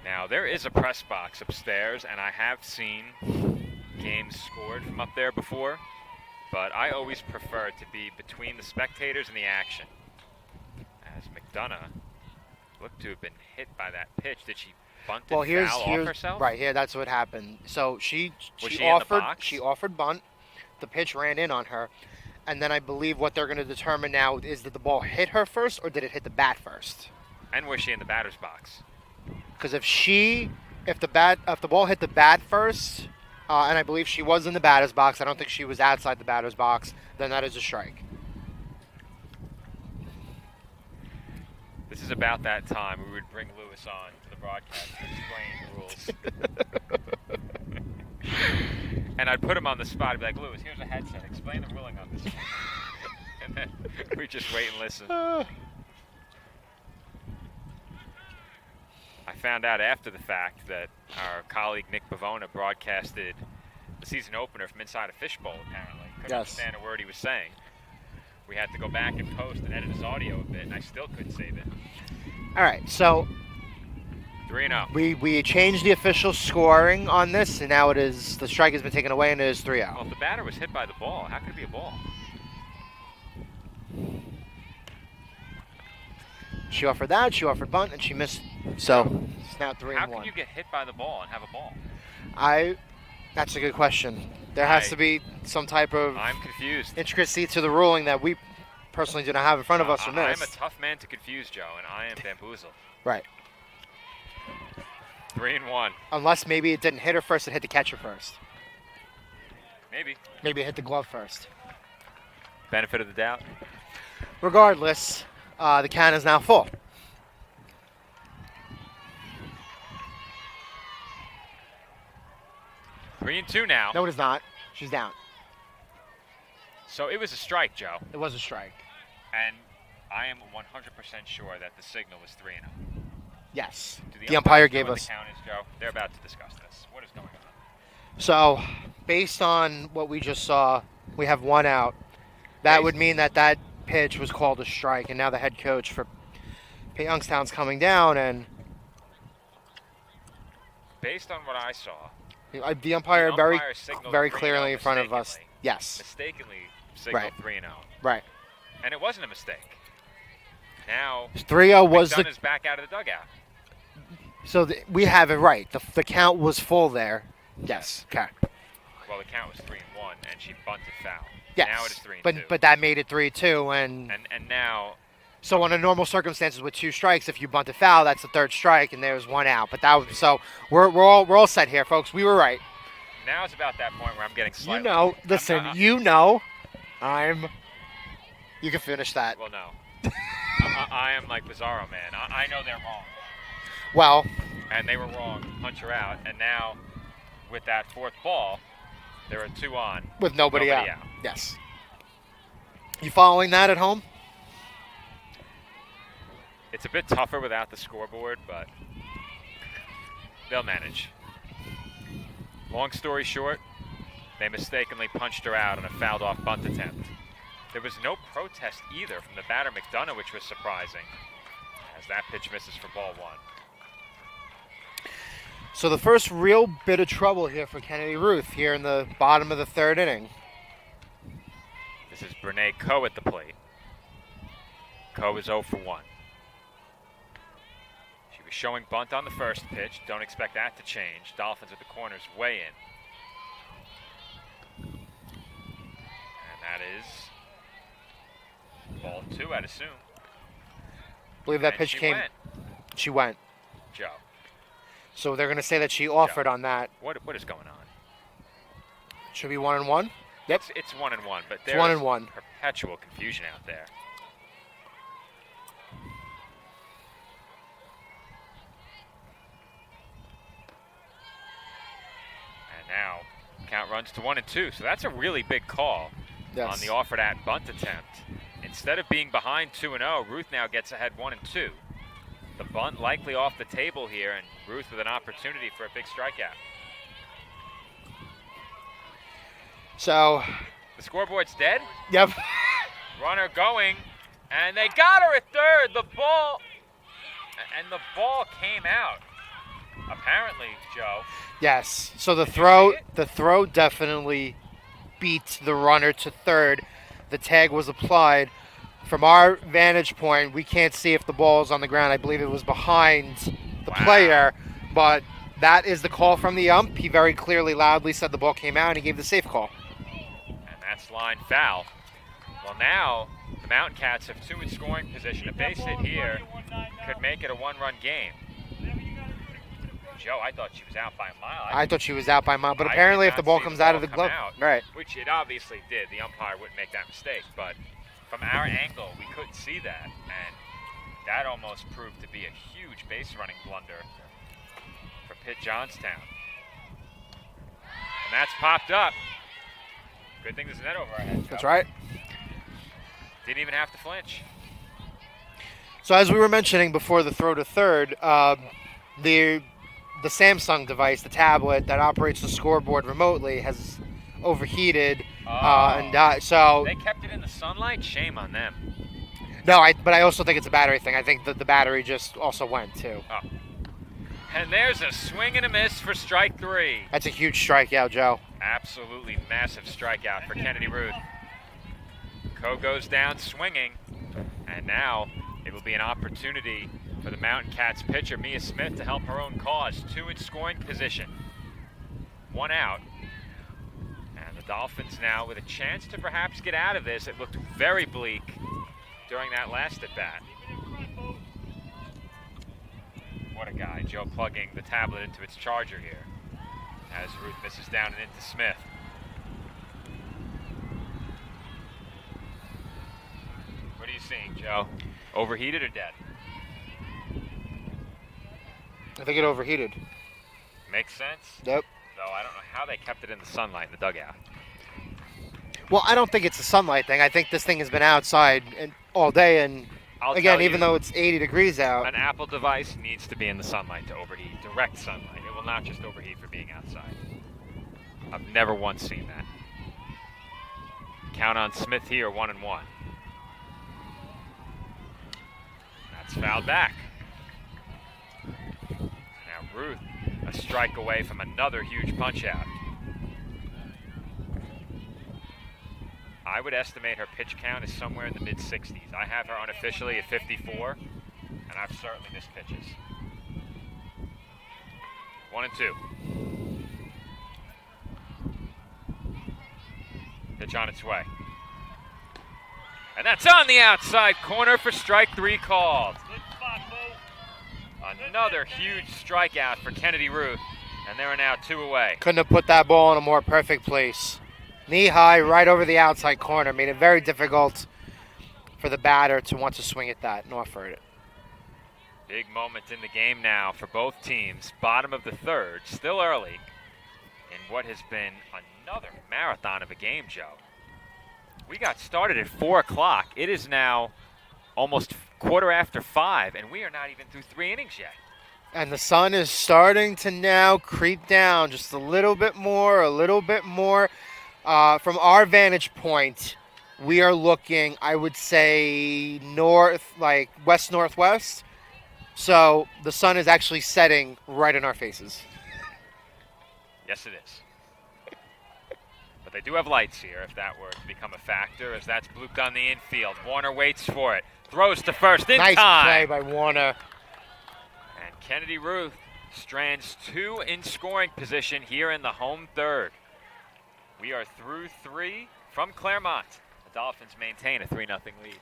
Now, there is a press box upstairs, and I have seen games scored from up there before, but I always prefer to be between the spectators and the action. As McDonough looked to have been hit by that pitch. Did she bunt and foul off herself? Right here, that's what happened. So she in the box? She offered bunt. The pitch ran in on her. And then I believe what they're going to determine now is did the ball hit her first or did it hit the bat first? And was she in the batter's box? Because if the ball hit the bat first, and I believe she was in the batter's box, I don't think she was outside the batter's box, then that is a strike. This is about that time we would bring Lewis on to the broadcast to explain the rules. And I'd put him on the spot. I'd be like, Lewis, here's a headset. Explain the ruling on this. And then we just wait and listen. I found out after the fact that our colleague Nick Bavona broadcasted the season opener from inside a fishbowl, apparently. Couldn't understand a word he was saying. We had to go back and post and edit his audio a bit, and I still couldn't save it. All right, so 3-0. we changed the official scoring on this, and now the strike has been taken away, and it is 3-0. Well, if the batter was hit by the ball, how could it be a ball? She offered that, she offered bunt, and she missed. So it's now 3-1. How can you get hit by the ball and have a ball? That's a good question. There has to be some type of I'm confused. intricacy to the ruling that we personally do not have in front of us or I'm missed. a tough man to confuse, Joe, and I am bamboozled. Right. 3-1. Unless maybe it didn't hit her first, it hit the catcher first. Maybe. Maybe it hit the glove first. Benefit of the doubt. Regardless, the can is now full. 3-2 now. No, it is not. She's down. So it was a strike, Joe. It was a strike. And I am 100% sure that the signal was 3-0. Yes. Do The umpire umpires know gave what us. the count is, Joe? They're about to discuss this. What is going on? So, based on what we just saw, we have one out. That would mean that pitch was called a strike, and now the head coach for Youngstown's coming down, and Based on what I saw, the umpire signaled very 3-0 clearly in front of us. mistakenly. Yes. Mistakenly signaled 3-0. Right. And it wasn't a mistake. Now 3-0 was McDonough's back out of the dugout. So we have it right. The count was full there. Yes. Okay. Well, the count was 3-1, and she bunted foul. Yes. Now it is 3-2. But that made it 3-2, and now. So under normal circumstances with two strikes, if you bunt a foul, that's the third strike, and there's one out. But that was so we're all set here, folks. We were right. Now it's about that point where I'm getting slightly. Listen. You can finish that. Well, no. I am like Bizarro, man. I know they're wrong. Well. And they were wrong. Punch her out. And now, with that fourth ball, there are 2 on. With nobody out. Yes. You following that at home? It's a bit tougher without the scoreboard, but they'll manage. Long story short, they mistakenly punched her out on a fouled-off bunt attempt. There was no protest either from the batter McDonough, which was surprising, as that pitch misses for ball 1. So the first real bit of trouble here for Kennedy Ruth here in the bottom of the third inning. This is Brene Coe at the plate. Coe is 0 for 1. She was showing bunt on the first pitch. Don't expect that to change. Dolphins at the corners way in. And that is ball 2, I'd assume. I believe that pitch came. She went. Joe. So they're going to say that she offered on that. What is going on? Should be 1-1. Yep. It's 1-1, but there's 1-1. Perpetual confusion out there. And now count runs to 1-2. So that's a really big call on the offered at bunt attempt. Instead of being behind 2-0, Ruth now gets ahead 1-2. The bunt likely off the table here, and Ruth with an opportunity for a big strikeout. So the scoreboard's dead? Yep. Runner going, and they got her at third. The ball came out. Apparently, Joe. Yes. So the throw definitely beat the runner to third. The tag was applied. From our vantage point, we can't see if the ball is on the ground. I believe it was behind the player, but that is the call from the ump. He very clearly, loudly said the ball came out, and he gave the safe call. And that's line foul. Well, now the Mountain Cats have 2 in scoring position. A base hit here could make it a 1-run game. Joe, I thought she was out by a mile. I thought she was out by a mile, but apparently if the ball comes out of the glove, right. Which it obviously did. The umpire wouldn't make that mistake, but from our angle, we couldn't see that, and that almost proved to be a huge base running blunder for Pitt Johnstown. And that's popped up. Good thing there's a net over our head, Joe. That's right. Didn't even have to flinch. So as we were mentioning before the throw to third, the Samsung device, the tablet that operates the scoreboard remotely, has overheated, so They kept it in the sunlight? Shame on them. no. But I also think it's a battery thing. I think that the battery just also went too. Oh. And there's a swing and a miss for strike 3. That's a huge strikeout, Joe. Absolutely massive strikeout for Kennedy Ruth. Coe goes down swinging, and now it will be an opportunity for the Mountain Cats pitcher, Mia Smith, to help her own cause. 2 in scoring position. 1 out. And the Dolphins now with a chance to perhaps get out of this. It looked very bleak during that last at-bat. What a guy. Joe plugging the tablet into its charger here as Ruth misses down and into Smith. What are you seeing, Joe? Overheated or dead? I think it overheated. Makes sense? Yep. Though I don't know how they kept it in the sunlight in the dugout. Well, I don't think it's a sunlight thing. I think this thing has been outside all day, and I'll again, tell even you, though it's 80 degrees out. an Apple device needs to be in the sunlight to overheat. Direct sunlight. It will not just overheat for being outside. I've never once seen that. Count on Smith here, 1-1. That's fouled back. Now Ruth, a strike away from another huge punch out. I would estimate her pitch count is somewhere in the mid-60s. I have her unofficially at 54, and I've certainly missed pitches. 1-2. Pitch on its way. And that's on the outside corner for strike 3 called. Another huge strikeout for Kennedy Ruth, and there are now 2 away. Couldn't have put that ball in a more perfect place. Knee high, right over the outside corner. Made it very difficult for the batter to want to swing at that and offer it. Big moment in the game now for both teams. Bottom of the third, still early in what has been another marathon of a game, Joe. We got started at 4 o'clock. It is now almost 5:15, and we are not even through 3 innings yet. And the sun is starting to now creep down just a little bit more. From our vantage point, we are looking, I would say, north, like west-northwest. So the sun is actually setting right in our faces. Yes, it is. But they do have lights here, if that were to become a factor, as that's blooped on the infield. Warner waits for it. Throws to first in nice time. Nice play by Warner. And Kennedy Ruth strands 2 in scoring position here in the home third. We are through 3 from Claremont. The Dolphins maintain a 3-0 lead.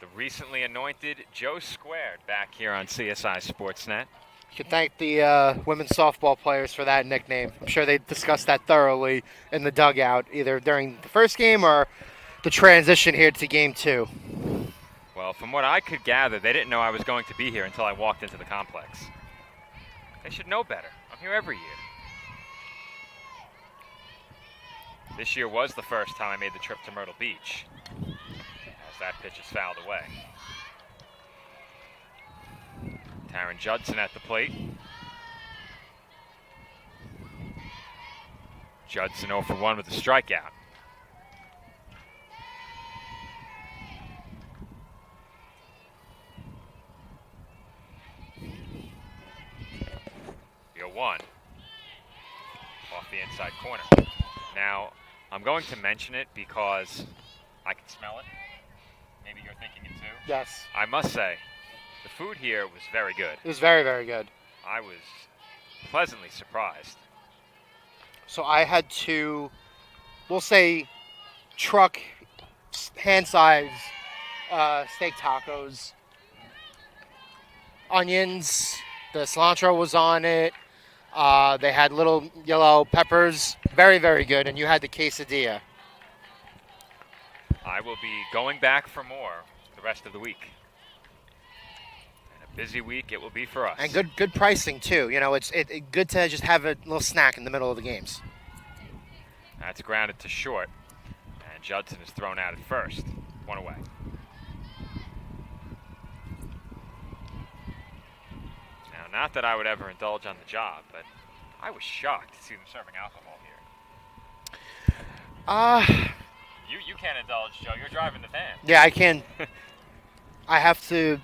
The recently anointed Joe Squared back here on CSI Sportsnet. You can thank the women's softball players for that nickname. I'm sure they discussed that thoroughly in the dugout, either during the first game or the transition here to game 2. Well, from what I could gather, they didn't know I was going to be here until I walked into the complex. They should know better. I'm here every year. This year was the first time I made the trip to Myrtle Beach, as that pitch is fouled away. Taryn Judson at the plate. Judson 0 for 1 with a strikeout. The 0-1 off the inside corner. Now, I'm going to mention it because I can smell it. Maybe you're thinking it too. Yes. I must say, the food here was very good. It was very, very good. I was pleasantly surprised. So I had to, we'll say, truck hand-sized steak tacos, onions, the cilantro was on it. They had little yellow peppers. Very, very good. And you had the quesadilla. I will be going back for more the rest of the week. And a busy week it will be for us. And good pricing too. You know, it's good to just have a little snack in the middle of the games. That's grounded to short. And Judson is thrown out at first. One away. Now, not that I would ever indulge on the job, but I was shocked to see them serving alcohol here. You can't indulge, Joe. You're driving the van. Yeah, I can. I have to.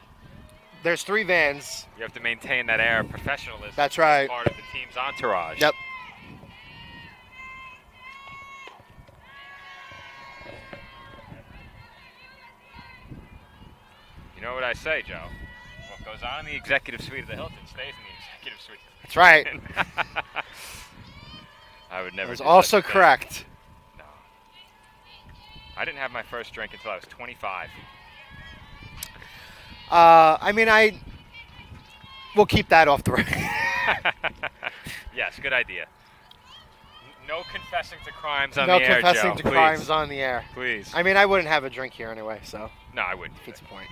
There's 3 vans. You have to maintain that air of professionalism. That's right. As part of the team's entourage. Yep. You know what I say, Joe? What goes on in the executive suite of the Hilton stays in the executive suite. That's right. I would never. That was also correct. No. I didn't have my first drink until I was 25. I mean, we'll keep that off the record. Yes, good idea. No confessing to crimes on No the air, Joe. No confessing to Please. crimes on the air. Please. I mean, I wouldn't have a drink here anyway, so. No, I wouldn't. Defeats the point.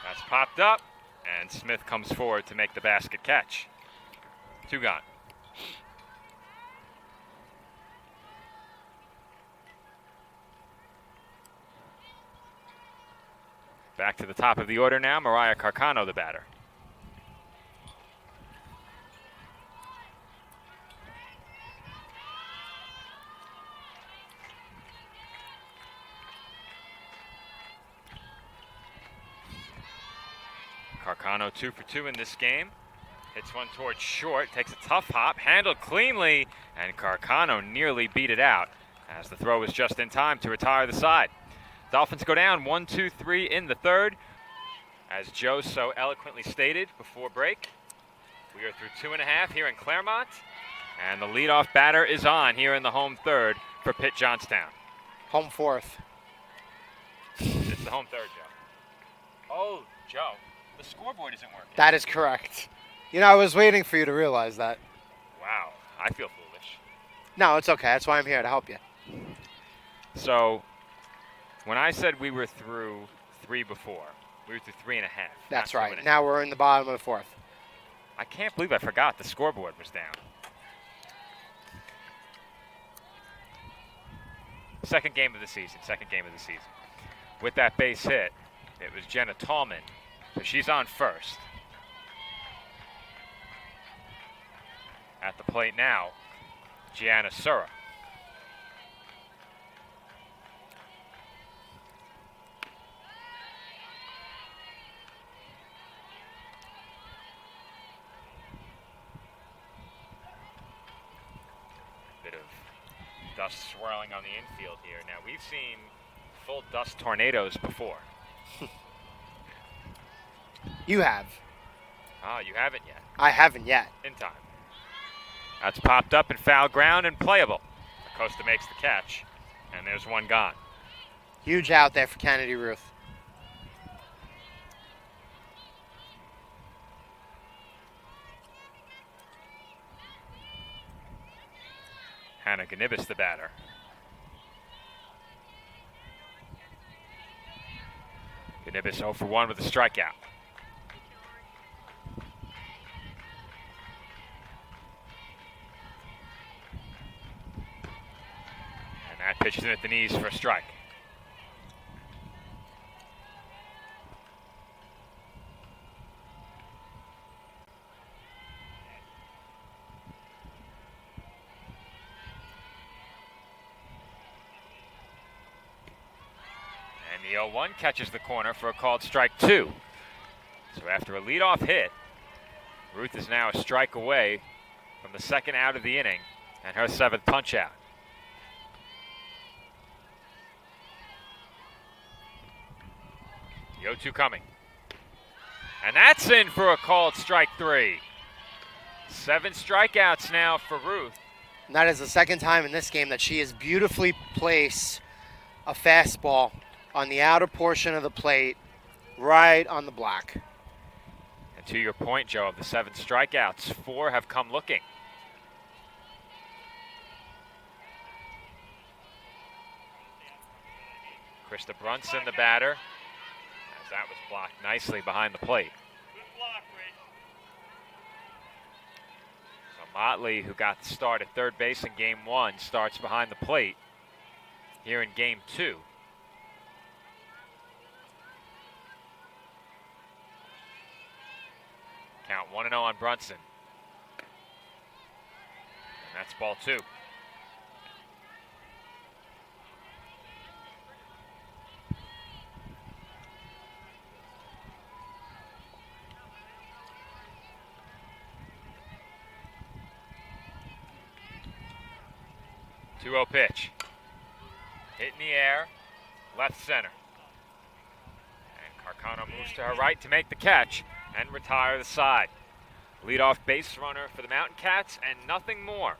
That's popped up, and Smith comes forward to make the basket catch. 2 gone. Back to the top of the order now, Mariah Carcano, the batter. Carcano 2 for 2 in this game. Hits one towards short, takes a tough hop, handled cleanly, and Carcano nearly beat it out as the throw was just in time to retire the side. Dolphins go down 1-2-3 in the third. As Joe so eloquently stated before break, we are through 2.5 here in Claremont, and the leadoff batter is on here in the home third for Pitt Johnstown. Home fourth. It's the home third, Joe. Oh, Joe, the scoreboard isn't working. That is correct. You know, I was waiting for you to realize that. Wow, I feel foolish. No, it's okay. That's why I'm here, to help you. So, when I said we were through 3 before, we were through 3.5. That's not right. 2.5. Now we're in the bottom of the fourth. I can't believe I forgot the scoreboard was down. Second game of the season. With that base hit, it was Jenna Tallman. So she's on first. At the plate now, Gianna Sura. Bit of dust swirling on the infield here. Now, we've seen full dust tornadoes before. You have. Ah, you haven't yet. I haven't yet. In time. That's popped up in foul ground and playable. Acosta makes the catch, and there's one gone. Huge out there for Kennedy Ruth. Hannah Ganibis, the batter. Ganibis 0 for 1 with a strikeout. And that pitches in at the knees for a strike. And the 0-1 catches the corner for a called strike 2. So after a leadoff hit, Ruth is now a strike away from the second out of the inning and her 7th punch out. The 0-2 coming. And that's in for a called strike 3. 7 strikeouts now for Ruth. And that is the second time in this game that she has beautifully placed a fastball on the outer portion of the plate, right on the block. And to your point, Joe, of the 7 strikeouts, 4 have come looking. First to Brunson, the batter, as that was blocked nicely behind the plate. So Motley, who got the start at third base in game 1, starts behind the plate here in game 2. Count 1-0 on Brunson. And that's ball 2. Two-0 pitch. Hit in the air, left center. And Carcano moves to her right to make the catch and retire the side. Leadoff base runner for the Mountain Cats and nothing more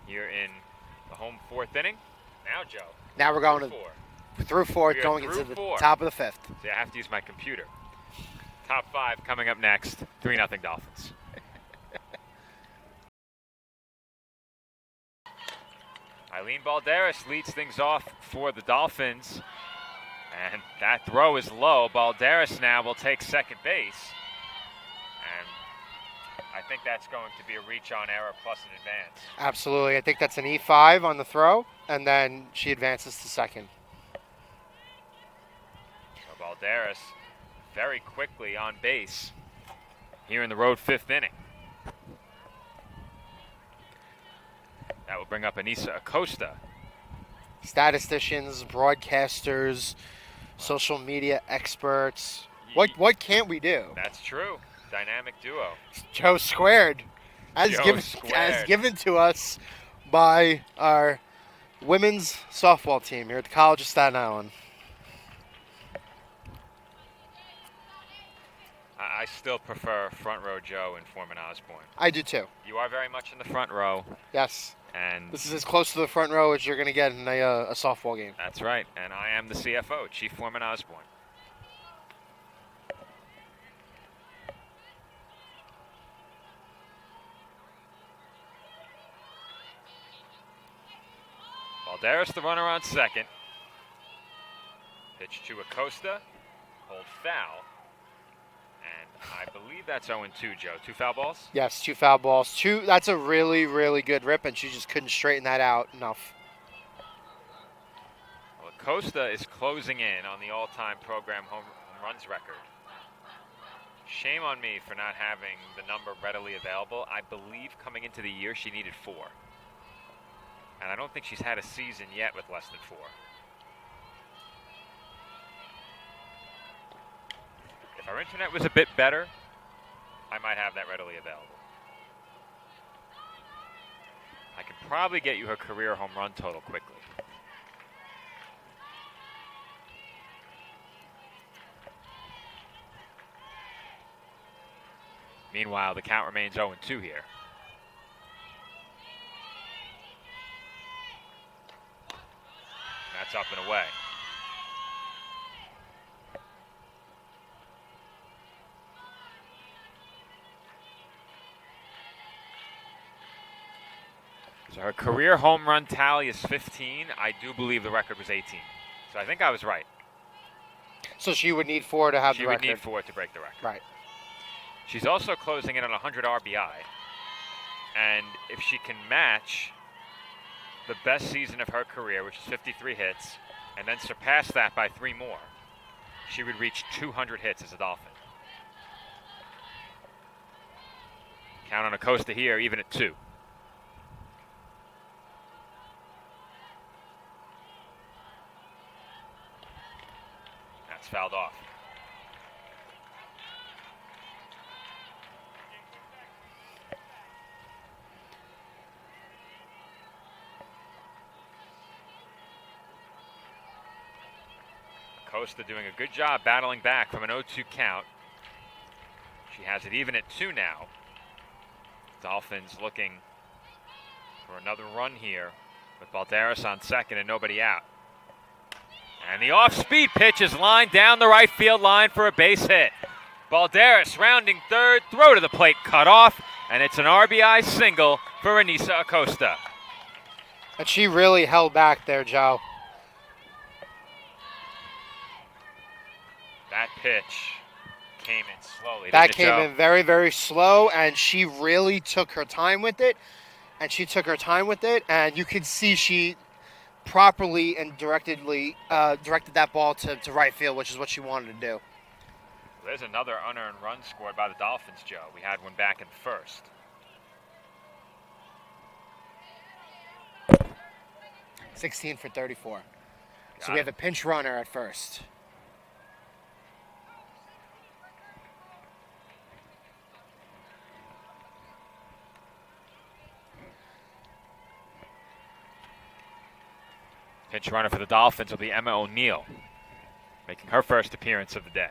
here in the home 4th inning. Now, Joe. Now we're going through 4, We are going through into the 4. top of the 5th. See, I have to use my computer. Top 5 coming up next. 3-0 Dolphins. Eileen Balderas leads things off for the Dolphins. And that throw is low. Balderas now will take second base. And I think that's going to be a reach on error plus an advance. Absolutely. I think that's an E5 on the throw, and then she advances to second. So Balderas very quickly on base here in the road 5th inning. That will bring up Anissa Acosta. Statisticians, broadcasters, social media experts. What can't we do? That's true. Dynamic duo. Joe squared. As given to us by our women's softball team here at the College of Staten Island. I still prefer front row Joe and Foreman Osborne. I do too. You are very much in the front row. Yes. And this is as close to the front row as you're going to get in a softball game. That's right. And I am the CFO, Chief Foreman Osborne. Balderas, the runner on second. Pitch to Acosta. Hold foul. And I believe that's 0-2, Joe. 2 foul balls? Yes, 2 foul balls. That's a really, really good rip, and she just couldn't straighten that out enough. Well, Acosta is closing in on the all-time program home runs record. Shame on me for not having the number readily available. I believe coming into the year she needed 4. And I don't think she's had a season yet with less than 4. If our internet was a bit better, I might have that readily available. I could probably get you her career home run total quickly. Meanwhile, the count remains 0-2 here. That's up and away. So her career home run tally is 15. I do believe the record was 18. So I think I was right. So she would need 4 to have the record. She would need 4 to break the record. Right. She's also closing in on 100 RBI. And if she can match the best season of her career, which is 53 hits, and then surpass that by 3 more, she would reach 200 hits as a Dolphin. Count on Acosta here, even at 2. That's fouled off. Acosta doing a good job battling back from an 0-2 count. She has it even at 2 now. Dolphins looking for another run here with Balderas on second and nobody out. And the off-speed pitch is lined down the right field line for a base hit. Balderas rounding third, throw to the plate cut off, and it's an RBI single for Anissa Acosta. And she really held back there, Joe. That pitch came in slowly. That didn't it, came Joe? in very, very slow, and she really took her time with it. And you could see she properly and directed that ball to right field, which is what she wanted to do. There's another unearned run scored by the Dolphins, Joe. We had one back in the first. 16 for 34. So Got we it. have a pinch runner at first. Pinch runner for the Dolphins will be Emma O'Neill, making her first appearance of the day.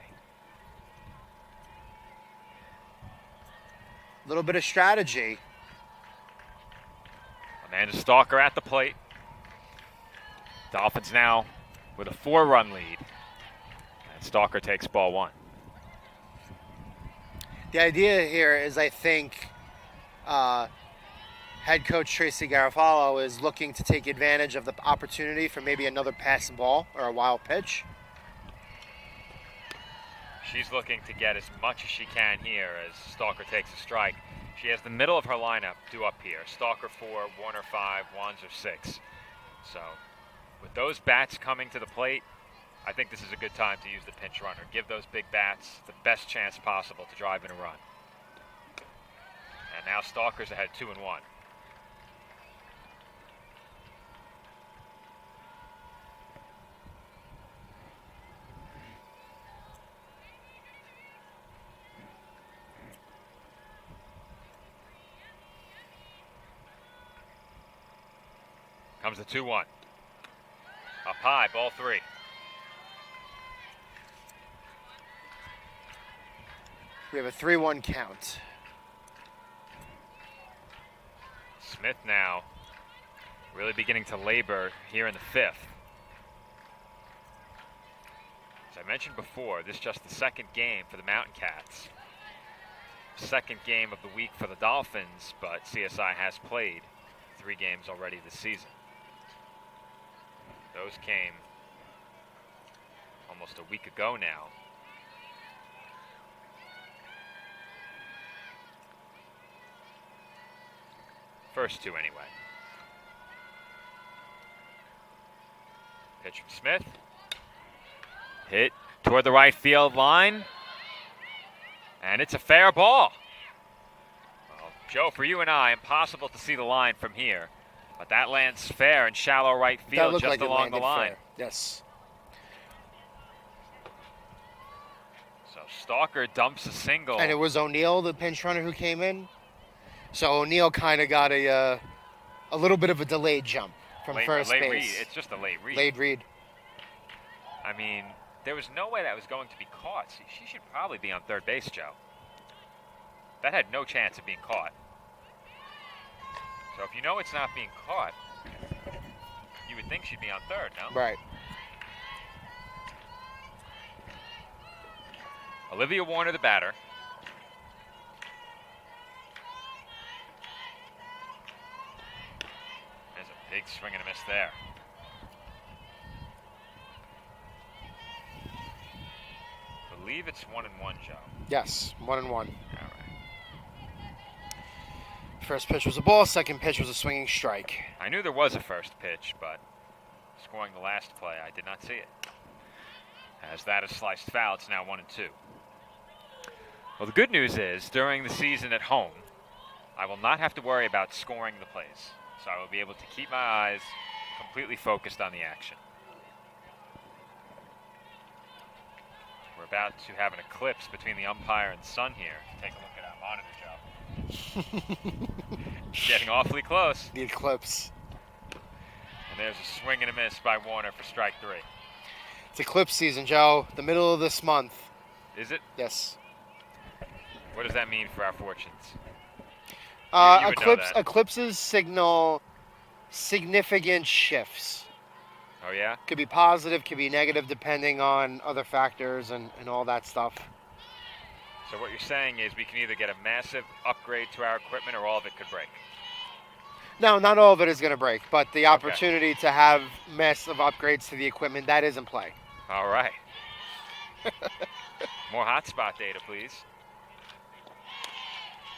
A little bit of strategy. Amanda Stalker at the plate. Dolphins now with a 4-run lead. And Stalker takes ball 1. The idea here is, I think, head coach Tracy Garofalo is looking to take advantage of the opportunity for maybe another passing ball or a wild pitch. She's looking to get as much as she can here as Stalker takes a strike. She has the middle of her lineup due up here. Stalker 4, Warner 5, Wanzer 6. So with those bats coming to the plate, I think this is a good time to use the pinch runner. Give those big bats the best chance possible to drive in a run. And now Stalker's ahead 2-1. Comes the 2-1. Up high, ball 3. We have a 3-1 count. Smith now really beginning to labor here in the 5th. As I mentioned before, this is just the second game for the Mountain Cats. Second game of the week for the Dolphins, but CSI has played 3 games already this season. Those came almost a week ago now. First 2 anyway. Pitch from Smith. Hit toward the right field line. And it's a fair ball. Well, Joe, for you and I, impossible to see the line from here. But that lands fair in shallow right field just like along the line. Fair. Yes. So Stalker dumps a single. And it was O'Neill, the pinch runner, who came in. So O'Neill kind of got a little bit of a delayed jump from first late base. Read. It's just a late read. Late read. I mean, there was no way that was going to be caught. See, she should probably be on third base, Joe. That had no chance of being caught. So if you know it's not being caught, you would think she'd be on third, no? Right. Olivia Warner, the batter. There's a big swing and a miss there. I believe it's 1-1, Joe. Yes, 1-1. All right. First pitch was a ball. Second pitch was a swinging strike. I knew there was a first pitch, but scoring the last play, I did not see it. As that is sliced foul, it's now 1-2. Well, the good news is, during the season at home, I will not have to worry about scoring the plays. So I will be able to keep my eyes completely focused on the action. We're about to have an eclipse between the umpire and sun here. Take a look at our monitor, Joe. Getting awfully close. The eclipse. And there's a swing and a miss by Warner for strike 3. It's eclipse season, Joe. The middle of this month. Is it? Yes. What does that mean for our fortunes? You would know that. Eclipses signal significant shifts. Oh, yeah? Could be positive, could be negative, depending on other factors and all that stuff. So what you're saying is we can either get a massive upgrade to our equipment or all of it could break. No, not all of it is going to break, but the opportunity to have massive upgrades to the equipment, that is in play. All right. More hotspot data, please.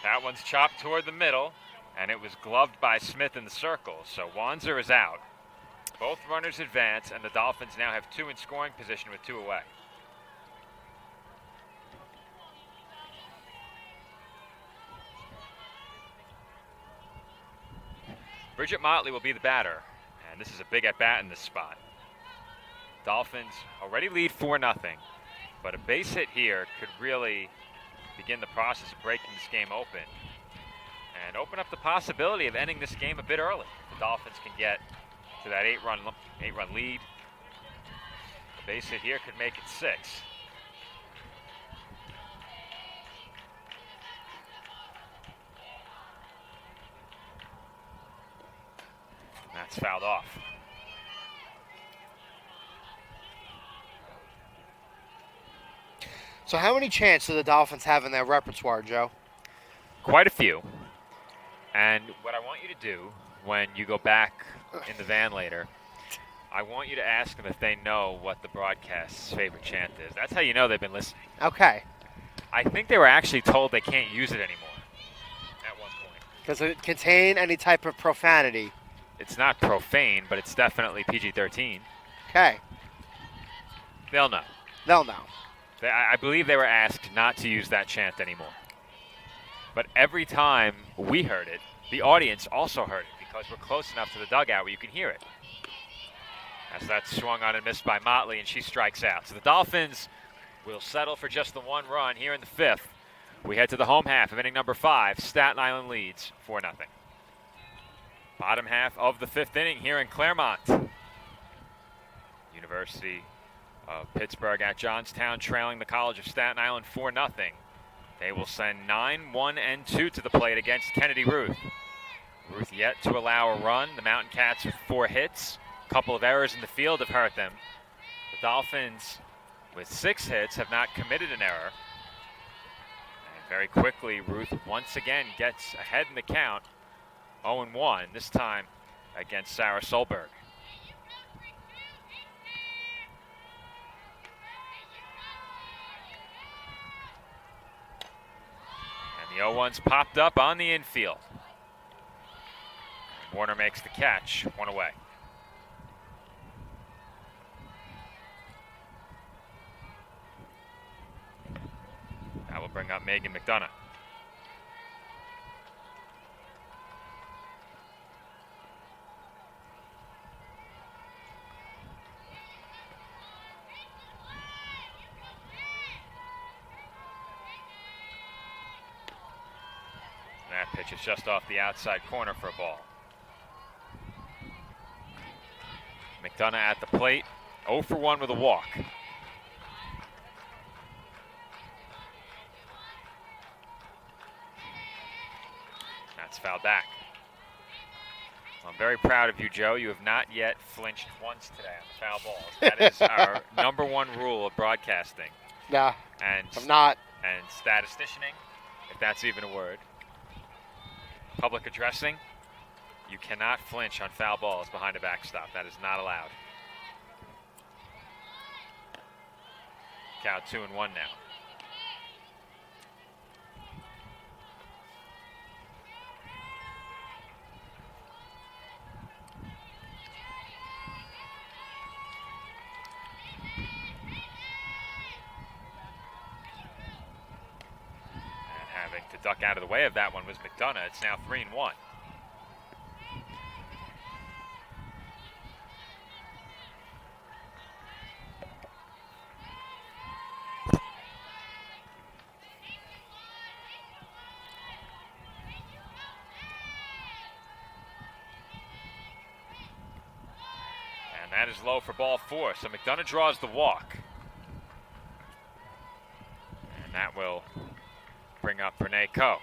That one's chopped toward the middle, and it was gloved by Smith in the circle. So Wanzer is out. Both runners advance, and the Dolphins now have 2 in scoring position with 2 away. Bridget Motley will be the batter, and this is a big at-bat in this spot. Dolphins already lead 4-0, but a base hit here could really begin the process of breaking this game open and open up the possibility of ending this game a bit early. The Dolphins can get to that 8-run lead. A base hit here could make it 6. That's fouled off. So how many chances do the Dolphins have in their repertoire, Joe? Quite a few. And what I want you to do when you go back in the van later, I want you to ask them if they know what the broadcast's favorite chant is. That's how you know they've been listening. Okay. I think they were actually told they can't use it anymore at one point. Does it contain any type of profanity? It's not profane, but it's definitely PG-13. Okay. They'll know. They'll know. I believe they were asked not to use that chant anymore. But every time we heard it, the audience also heard it because we're close enough to the dugout where you can hear it. As that's swung on and missed by Motley, and she strikes out. So the Dolphins will settle for just the 1 run here in the 5th. We head to the home half of inning number 5. Staten Island leads 4-0. Bottom half of the 5th inning here in Claremont. University of Pittsburgh at Johnstown trailing the College of Staten Island 4-0. They will send 9, 1, and 2 to the plate against Kennedy Ruth. Ruth yet to allow a run. The Mountain Cats with 4 hits. A couple of errors in the field have hurt them. The Dolphins with 6 hits have not committed an error. And very quickly, Ruth once again gets ahead in the count. 0-1, this time against Sarah Solberg. And the 0-1's popped up on the infield. And Warner makes the catch, 1 away. That will bring up Megan McDonough. That pitch is just off the outside corner for a ball. McDonough at the plate, 0 for 1 with a walk. That's fouled back. Well, I'm very proud of you, Joe. You have not yet flinched once today on the foul balls. That is our number 1 rule of broadcasting. Nah, and I'm not. And statisticianing, if that's even a word. Public addressing, you cannot flinch on foul balls behind a backstop. That is not allowed. Count 2-1 now. Having to duck out of the way of that one was McDonough. It's now 3-1. And that is low for ball 4. So McDonough draws the walk. And that will bring up Renee Coe.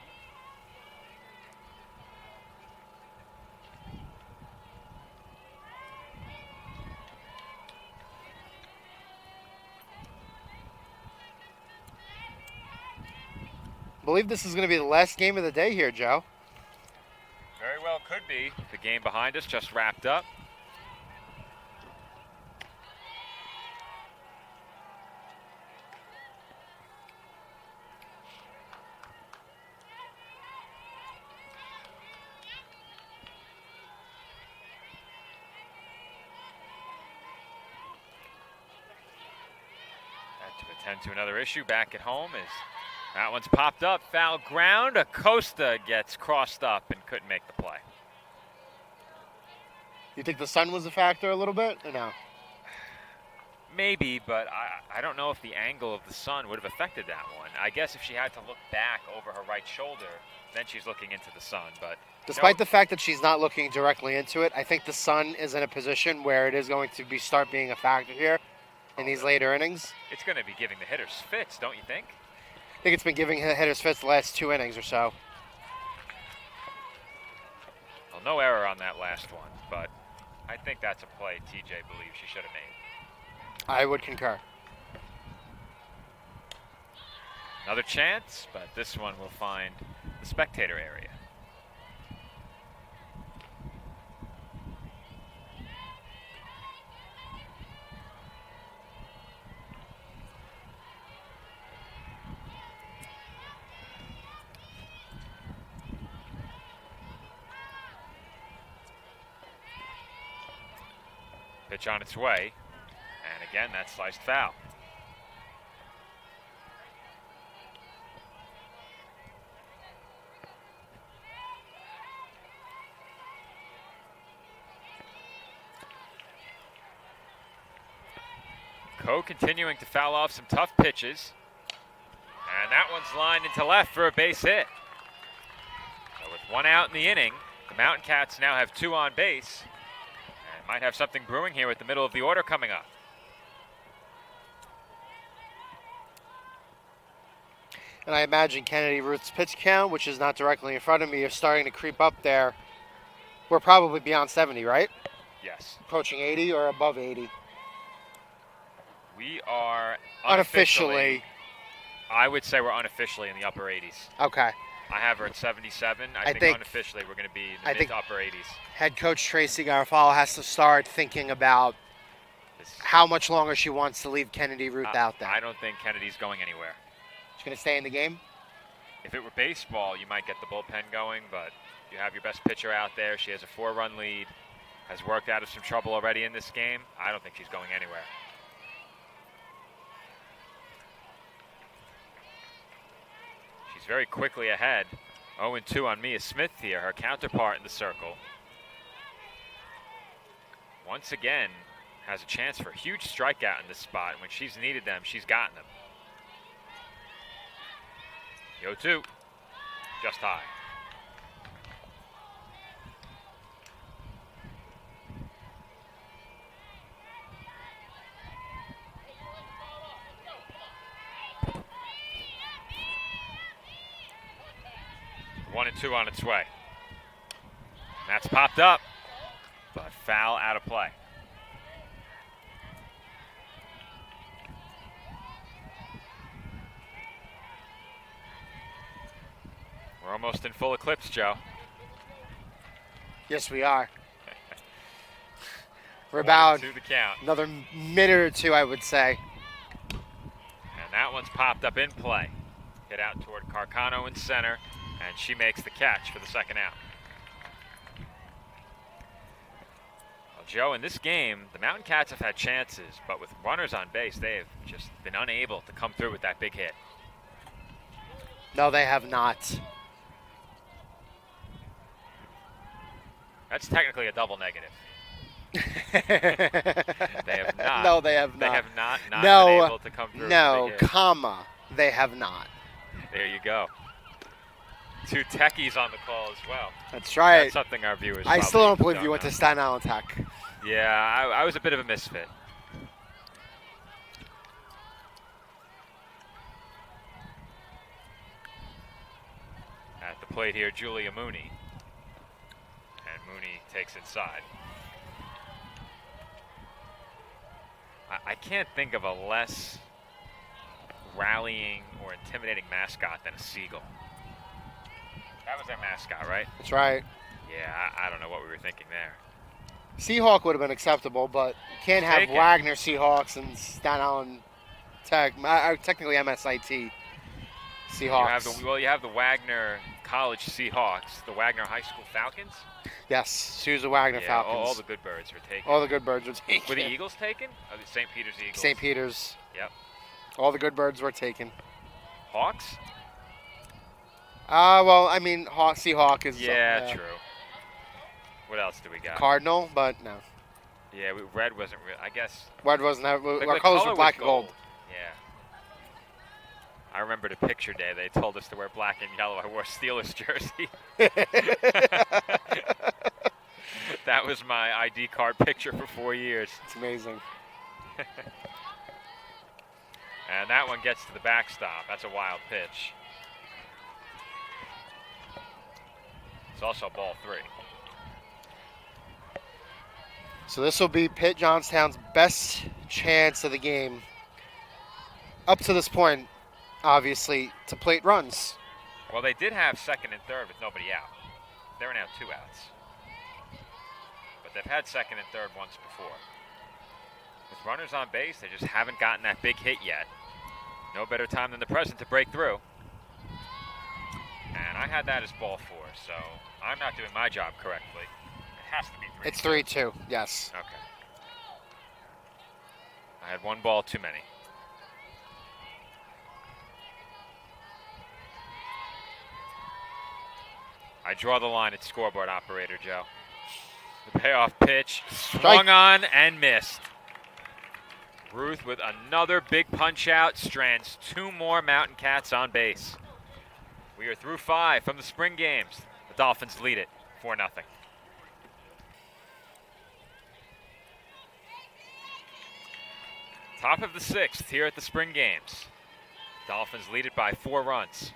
I believe this is going to be the last game of the day here, Joe. Very well could be. The game behind us just wrapped up. Attend to another issue back at home as that one's popped up. Foul ground. Acosta gets crossed up and couldn't make the play. You think the sun was a factor a little bit, or no? Maybe, but I don't know if the angle of the sun would have affected that one. I guess if she had to look back over her right shoulder, then she's looking into the sun. But despite the fact that she's not looking directly into it, I think the sun is in a position where it is going to start being a factor here in these later innings. It's going to be giving the hitters fits, don't you think? I think it's been giving hitters fits the last 2 innings or so. Well, no error on that last one, but I think that's a play TJ believes she should have made. I would concur. Another chance, but this one will find the spectator area. Pitch on its way, and again, that sliced foul. Coe continuing to foul off some tough pitches, and that one's lined into left for a base hit. So with 1 out in the inning, the Mountain Cats now have 2 on base. Might have something brewing here with the middle of the order coming up. And I imagine Kennedy Ruth's pitch count, which is not directly in front of me, is starting to creep up there. We're probably beyond 70, right? Yes. Approaching 80 or above 80? We are unofficially. I would say we're unofficially in the upper 80s. Okay. I have her at 77. I think unofficially we're going to be in the mid to upper 80s. Head coach Tracy Garofalo has to start thinking about how much longer she wants to leave Kennedy Ruth out there. I don't think Kennedy's going anywhere. She's going to stay in the game? If it were baseball, you might get the bullpen going, but you have your best pitcher out there. She has a 4-run lead, has worked out of some trouble already in this game. I don't think she's going anywhere. She's very quickly ahead. 0-2 on Mia Smith here, her counterpart in the circle. Once again, has a chance for a huge strikeout in this spot. When she's needed them, she's gotten them. 0-2, just high. One and 2 on its way. That's popped up, but foul out of play. We're almost in full eclipse, Joe. Yes, we are. We're about to the count. Another minute or two, I would say. And that one's popped up in play. Hit out toward Carcano in center, and she makes the catch for the second out. Well, Joe, in this game, the Mountain Cats have had chances, but with runners on base, they have just been unable to come through with that big hit. No, they have not. That's technically a double negative. They have not. No, they have not. They have not been able to come through. No, comma, they have not. There you go. 2 techies on the call as well. That's right. That's something our viewers I still don't believe you went to Staten Island Tech. Yeah, I was a bit of a misfit. At the plate here, Julia Mooney. And Mooney takes inside. I can't think of a less rallying or intimidating mascot than a seagull. That was their mascot, right? That's right. Yeah, I don't know what we were thinking there. Seahawk would have been acceptable, but you can't have Wagner Seahawks and Staten Island Tech, technically MSIT Seahawks. You have the Wagner College Seahawks, the Wagner High School Falcons. Yes, Susan Wagner Falcons. All the good birds were taken. All the good birds were taken. Were the Eagles taken? Oh, the St. Peter's Eagles. St. Peter's. Yep. All the good birds were taken. Hawks? Well, I mean, Seahawk is Yeah, true. What else do we got? Cardinal, but no. Yeah, red wasn't real. I guess. Red wasn't that. The Our colors color were black was and gold. Yeah. I remember the picture day. They told us to wear black and yellow. I wore Steelers jersey. That was my ID card picture for 4 years. It's amazing. And that one gets to the backstop. That's a wild pitch. It's also ball 3. So this will be Pitt Johnstown's best chance of the game. Up to this point, obviously, to plate runs. Well, they did have second and third with nobody out. They were now 2 outs. But they've had second and third once before. With runners on base, they just haven't gotten that big hit yet. No better time than the present to break through. And I had that as ball 4, so I'm not doing my job correctly. It has to be 3. It's 3-2, yes. Okay. I had 1 ball too many. I draw the line at scoreboard operator, Joe. The payoff pitch swung on and missed. Ruth with another big punch out strands 2 more Mountain Cats on base. We are through 5 from the spring games. The Dolphins lead it 4-0. Top of the 6th here at the spring games. Dolphins lead it by 4 runs.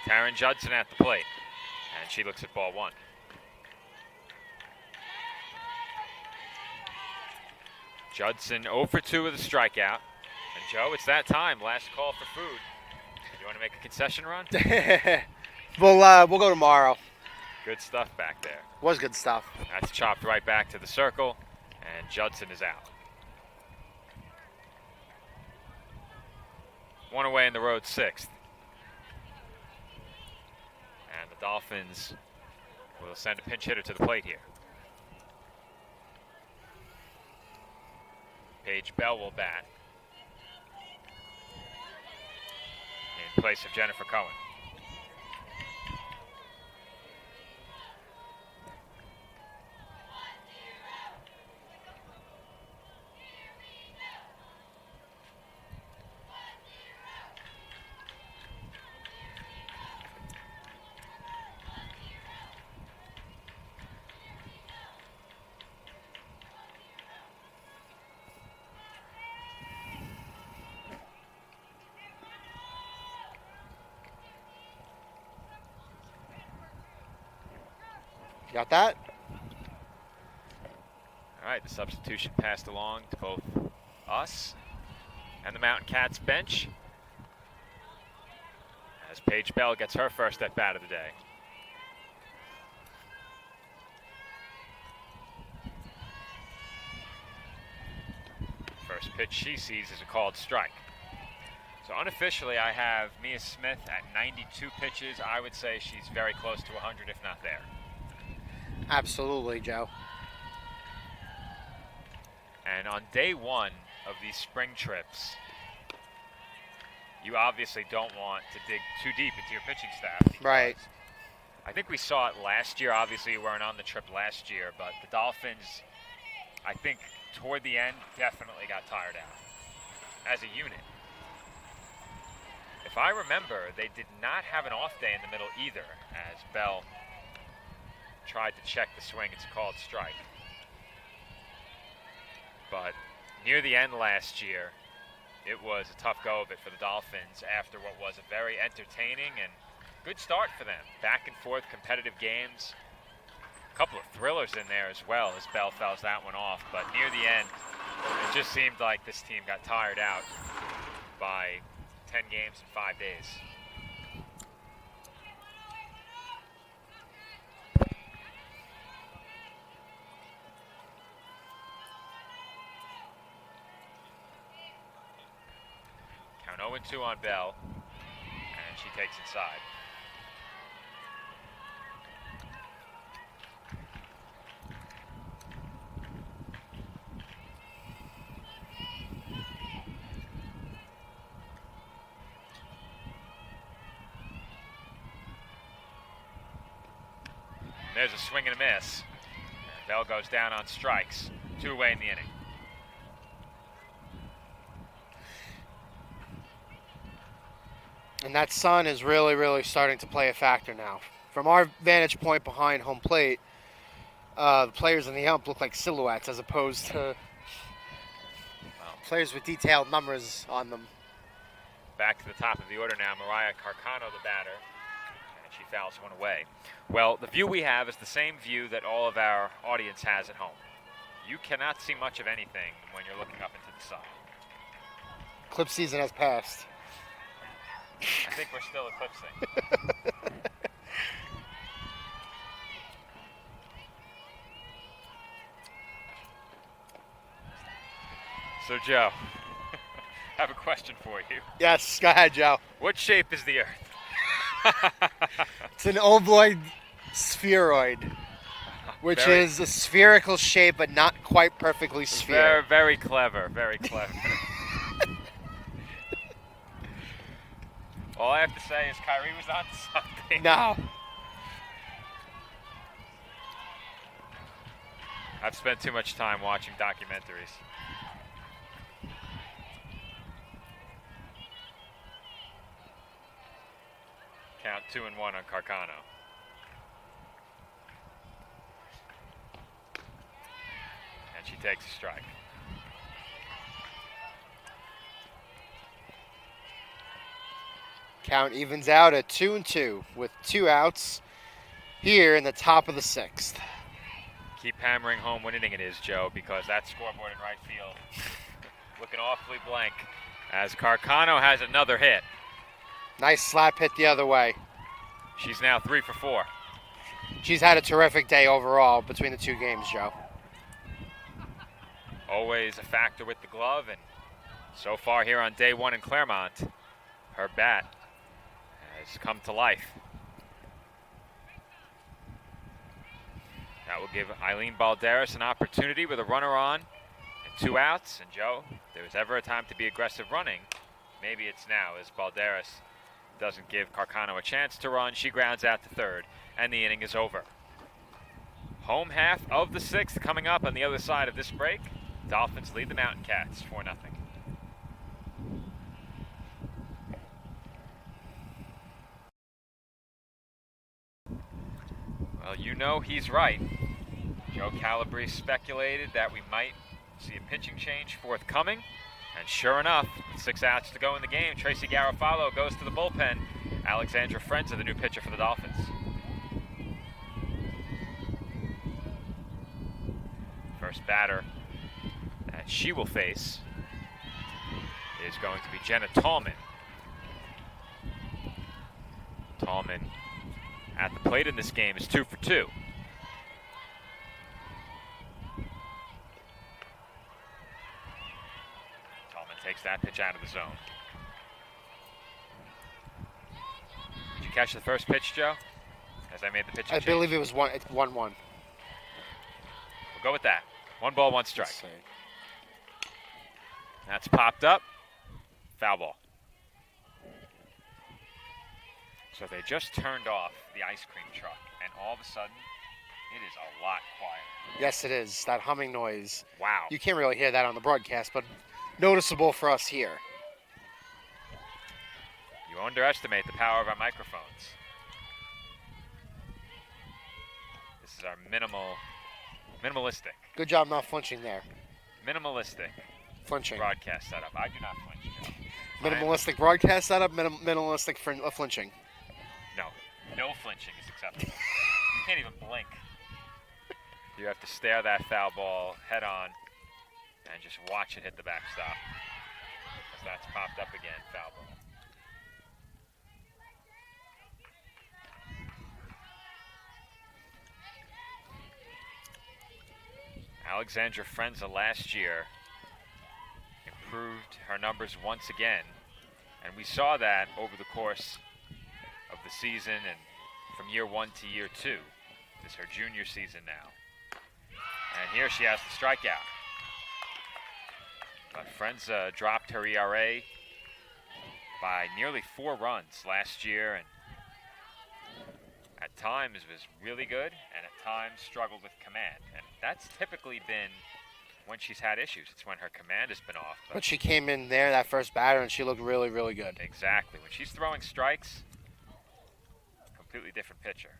Taryn Judson at the plate, and she looks at ball 1. Judson 0 for 2 with a strikeout. And Joe, it's that time. Last call for food. You want to make a concession run? We'll go tomorrow. Good stuff back there. Was good stuff. That's chopped right back to the circle, and Judson is out. 1 away in the road 6th. And the Dolphins will send a pinch hitter to the plate here. Paige Bell will bat in place of Jennifer Cohen. Got that? All right, the substitution passed along to both us and the Mountain Cats bench as Paige Bell gets her first at bat of the day. First pitch she sees is a called strike. So unofficially, I have Mia Smith at 92 pitches. I would say she's very close to 100, if not there. Absolutely, Joe. And on day 1 of these spring trips, you obviously don't want to dig too deep into your pitching staff. Right. I think we saw it last year. Obviously, we weren't on the trip last year, but the Dolphins, I think, toward the end, definitely got tired out as a unit. If I remember, they did not have an off day in the middle either, as Bell tried to check the swing. It's a called strike. But near the end last year, it was a tough go of it for the Dolphins after what was a very entertaining and good start for them. Back and forth competitive games. A couple of thrillers in there as well as Bell fouls that one off. But near the end, it just seemed like this team got tired out by 10 games in 5 days. Count 0-2 on Bell, and she takes inside. There's a swing and a miss. Bell goes down on strikes. 2 away in the inning. And that sun is really, really starting to play a factor now. From our vantage point behind home plate, the players in the ump look like silhouettes as opposed to players with detailed numbers on them. Back to the top of the order now. Mariah Carcano, the batter. And she fouls one away. Well, the view we have is the same view that all of our audience has at home. You cannot see much of anything when you're looking up into the sun. Clip season has passed. I think we're still eclipsing. So, Joe, I have a question for you. Yes, go ahead, Joe. What shape is the Earth? It's an ovoid spheroid, which is a spherical shape but not quite perfectly Very, spherical. very clever, very clever. All I have to say is Kyrie was on something. No. I've spent too much time watching documentaries. Count 2-1 on Carcano. And she takes a strike. Count evens out at 2-2 with 2 outs here in the top of the 6th. Keep hammering home what inning it is, Joe, because that scoreboard in right field looking awfully blank as Carcano has another hit. Nice slap hit the other way. She's now 3 for 4. She's had a terrific day overall between the 2 games, Joe. Always a factor with the glove, and so far here on day 1 in Claremont, her bat has come to life. That will give Eileen Balderas an opportunity with a runner on and 2 outs. And Joe, if there was ever a time to be aggressive running, maybe it's now, as Balderas doesn't give Carcano a chance to run. She grounds out to third, and the inning is over. Home half of the 6th coming up on the other side of this break. Dolphins lead the Mountain Cats 4-0. Well, you know he's right. Joe Calabrese speculated that we might see a pitching change forthcoming. And sure enough, with 6 outs to go in the game, Tracy Garofalo goes to the bullpen. Alexandra Frenza, the new pitcher for the Dolphins. First batter that she will face is going to be Jenna Tallman. Tallman at the plate in this game is 2 for 2. Tallman takes that pitch out of the zone. Did you catch the first pitch, Joe? As I made the pitch. I believe it was 1-1. We'll go with that. 1 ball, 1 strike. That's popped up. Foul ball. So they just turned off the ice cream truck, and all of a sudden, it is a lot quieter. Yes, it is. That humming noise. Wow. You can't really hear that on the broadcast, but noticeable for us here. You underestimate the power of our microphones. This is our minimalistic. Good job not flinching there. Minimalistic Flinching. broadcast setup. I do not flinch, Joe. Minimalistic broadcast setup, minimalistic flinching. No flinching is acceptable. You can't even blink. You have to stare that foul ball head on and just watch it hit the backstop. As that's popped up again, foul ball. Alexandra Frenza last year improved her numbers once again, and we saw that over the course of the season and from year 1 to year 2. This is her junior season now. And here she has the strikeout. But Frenza dropped her ERA by nearly 4 runs last year, and at times was really good, and at times struggled with command. And that's typically been when she's had issues. It's when her command has been off. But she came in there that first batter, and she looked really, really good. Exactly. When she's throwing strikes, completely different pitcher.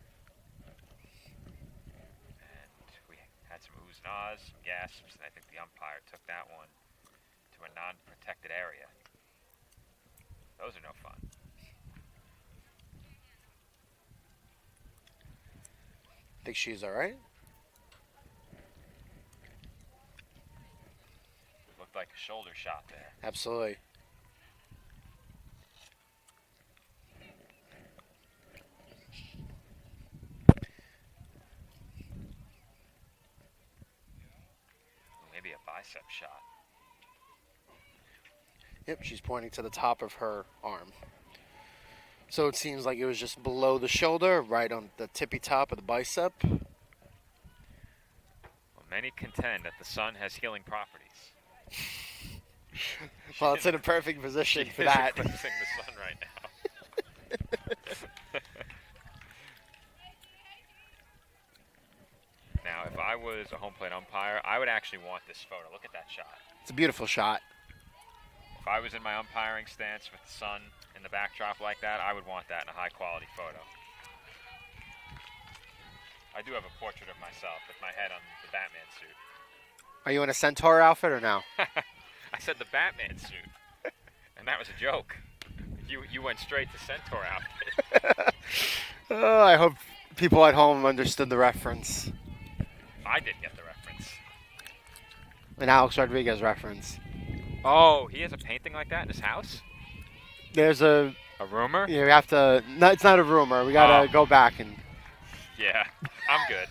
And we had some oohs and ahs, some gasps, and I think the umpire took that one to a non-protected area. Those are no fun. Think she's all right? Looked like a shoulder shot there. Absolutely. Maybe a bicep shot. Yep, she's pointing to the top of her arm. So it seems like it was just below the shoulder, right on the tippy top of the bicep. Well, many contend that the sun has healing properties. Well, it's in a perfect position for that. She's eclipsing the sun right now. Now, if I was a home plate umpire, I would actually want this photo. Look at that shot. It's a beautiful shot. If I was in my umpiring stance with the sun in the backdrop like that, I would want that in a high-quality photo. I do have a portrait of myself with my head on the Batman suit. Are you in a Centaur outfit or no? I said the Batman suit, and that was a joke. You went straight to Centaur outfit. Oh, I hope people at home understood the reference. I didn't get the reference. An Alex Rodriguez reference. Oh, he has a painting like that in his house? There's a rumor? Yeah, we have to. No, it's not a rumor. We gotta go back and. Yeah, I'm good.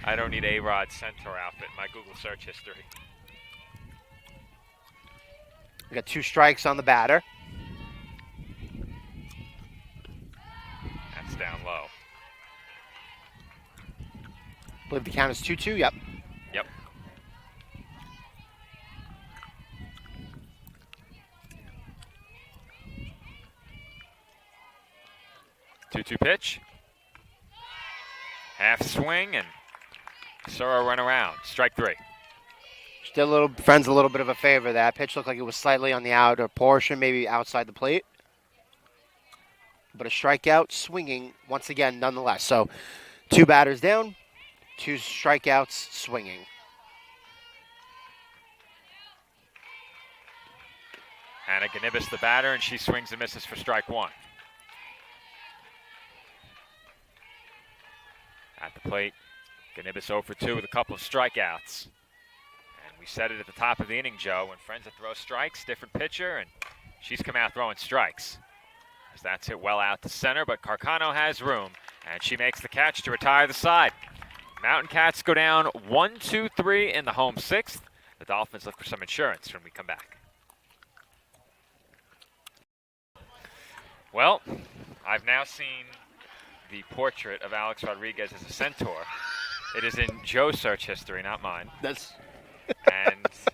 I don't need A-Rod Centaur outfit in my Google search history. We got 2 strikes on the batter. That's down low. I believe the count is 2-2. Yep. Yep. Two-two pitch. Half swing and Sura run around. Strike 3. She did friends a little bit of a favor. That pitch looked like it was slightly on the outer portion, maybe outside the plate. But a strikeout swinging once again, nonetheless. So 2 batters down, 2 strikeouts swinging. Hannah Ganibis the batter, and she swings and misses for strike 1. At the plate, Ganibis 0 for 2 with a couple of strikeouts. And we said it at the top of the inning, Joe, when friends that throw strikes, different pitcher, and she's come out throwing strikes. As that's hit well out to center, but Carcano has room, and she makes the catch to retire the side. Mountain Cats go down 1-2-3 in the home 6th. The Dolphins look for some insurance when we come back. Well, I've now seen the portrait of Alex Rodriguez as a Centaur. It is in Joe's search history, not mine. That's And it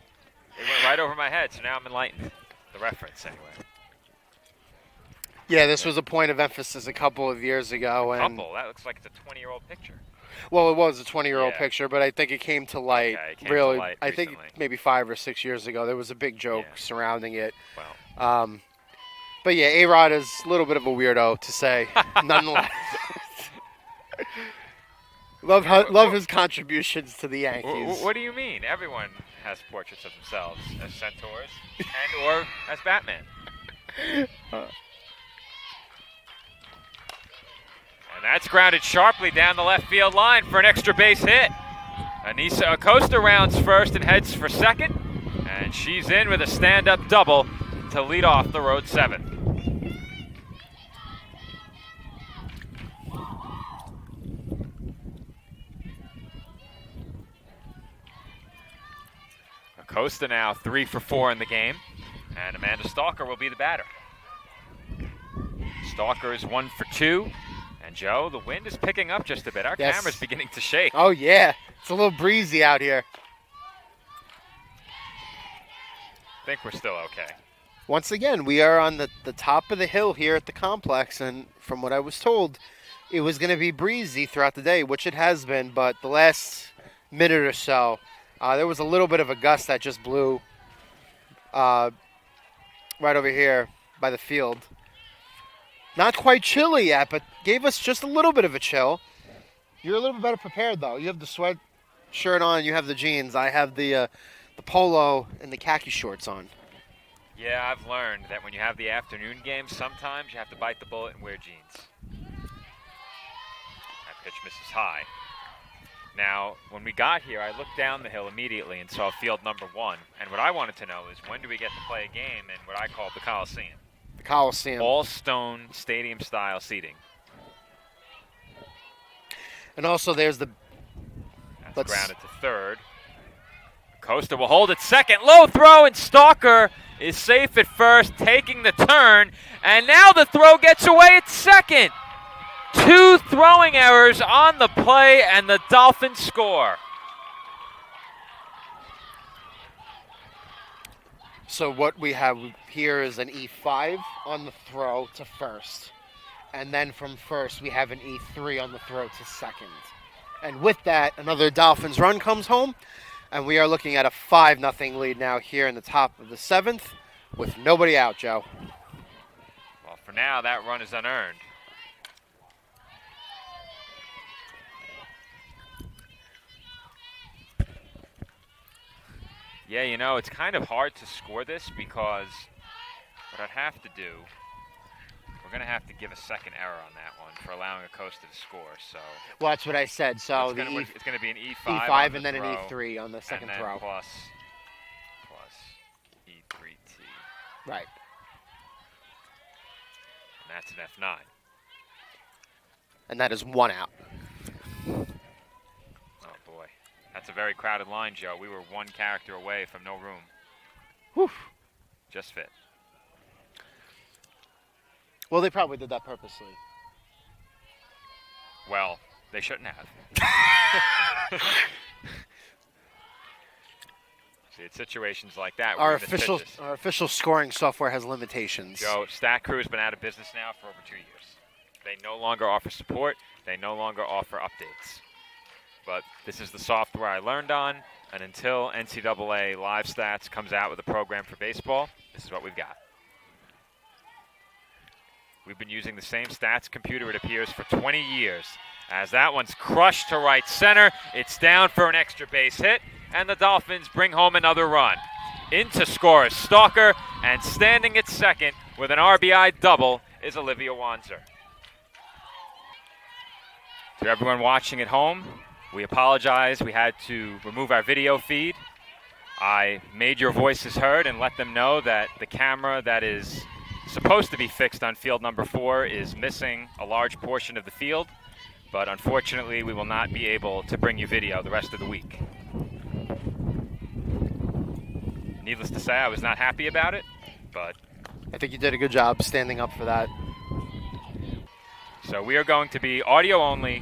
went right over my head, so now I'm enlightened. The reference, anyway. Yeah, this was a point of emphasis a couple of years ago. And That looks like it's a 20-year-old picture. Well, it was a 20-year-old Yeah. picture, but I think it came to light Okay, it came to really. light I think recently. maybe 5 or 6 years ago. There was a big joke Yeah. surrounding it. Well, But yeah, A-Rod is a little bit of a weirdo, to say, nonetheless. love his contributions to the Yankees. what do you mean? Everyone has portraits of themselves as Centaurs and or as Batman. And that's grounded sharply down the left field line for an extra base hit. Anissa Acosta rounds first and heads for second. And she's in with a stand-up double to lead off the road 7. Acosta now 3 for 4 in the game. And Amanda Stalker will be the batter. Stalker is 1 for 2. And Joe, the wind is picking up just a bit. Our Yes. camera's beginning to shake. Oh, yeah. It's a little breezy out here. I think we're still okay. Once again, we are on the top of the hill here at the complex, and from what I was told, it was going to be breezy throughout the day, which it has been, but the last minute or so, there was a little bit of a gust that just blew right over here by the field. Not quite chilly yet, but gave us just a little bit of a chill. You're a little bit better prepared, though. You have the sweatshirt on, you have the jeans. I have the polo and the khaki shorts on. Yeah, I've learned that when you have the afternoon game, sometimes you have to bite the bullet and wear jeans. That pitch misses high. Now, when we got here, I looked down the hill immediately and saw field number 1. And what I wanted to know is when do we get to play a game in what I call the Coliseum? The Coliseum. All stone stadium-style seating. And also there's the... That's grounded to third. Costa will hold at second. Low throw, and Stalker is safe at first, taking the turn. And now the throw gets away at second. 2 throwing errors on the play, and the Dolphins score. So what we have here is an E5 on the throw to first. And then from first, we have an E3 on the throw to second. And with that, another Dolphins run comes home. And we are looking at a 5-0 lead now here in the top of the 7th with nobody out, Joe. Well, for now, that run is unearned. Yeah, you know, it's kind of hard to score this because what I'd have to do, we're going to have to give a second error on that one for allowing a Costa to score. So well, that's what I said. So it's going to be an E5, E5 and then an E3 on the second and then throw. Plus E3T. Right. And that's an F9. And that is 1 out. Oh, boy. That's a very crowded line, Joe. We were 1 character away from no room. Whew. Just fit. Well, they probably did that purposely. Well, they shouldn't have. See, it's situations like that. Our official scoring software has limitations. Joe, Stat Crew has been out of business now for over 2 years. They no longer offer support. They no longer offer updates. But this is the software I learned on, and until NCAA Live Stats comes out with a program for baseball, this is what we've got. We've been using the same stats computer, it appears, for 20 years. As that one's crushed to right center, it's down for an extra base hit, and the Dolphins bring home another run. In to score is Stalker, and standing at second with an RBI double is Olivia Wanzer. To everyone watching at home, we apologize. We had to remove our video feed. I made your voices heard and let them know that the camera that is supposed to be fixed on field number 4 is missing a large portion of the field, but unfortunately we will not be able to bring you video the rest of the week. Needless to say, I was not happy about it, but I think you did a good job standing up for that. So we are going to be audio only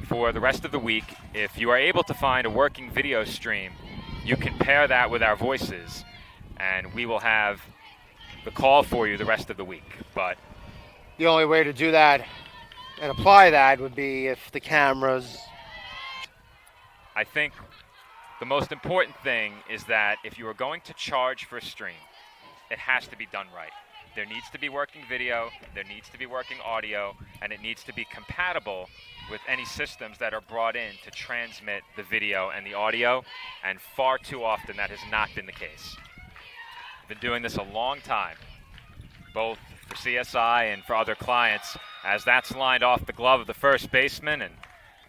for the rest of the week. If you are able to find a working video stream, you can pair that with our voices, and we will have the call for you the rest of the week. But the only way to do that and apply that would be if the cameras... I think the most important thing is that if you are going to charge for a stream, it has to be done right. There needs to be working video, there needs to be working audio, and it needs to be compatible with any systems that are brought in to transmit the video and the audio, and far too often that has not been the case. Been doing this a long time, both for CSI and for other clients, as that's lined off the glove of the first baseman, and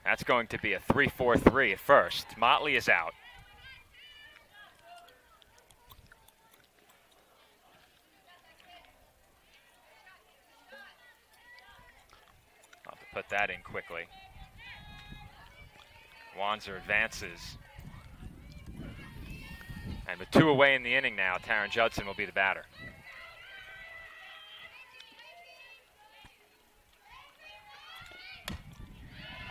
that's going to be a 3-4-3 at first. Motley is out. I'll have to put that in quickly. Wanzer advances. And with 2 away in the inning now, Taron Judson will be the batter.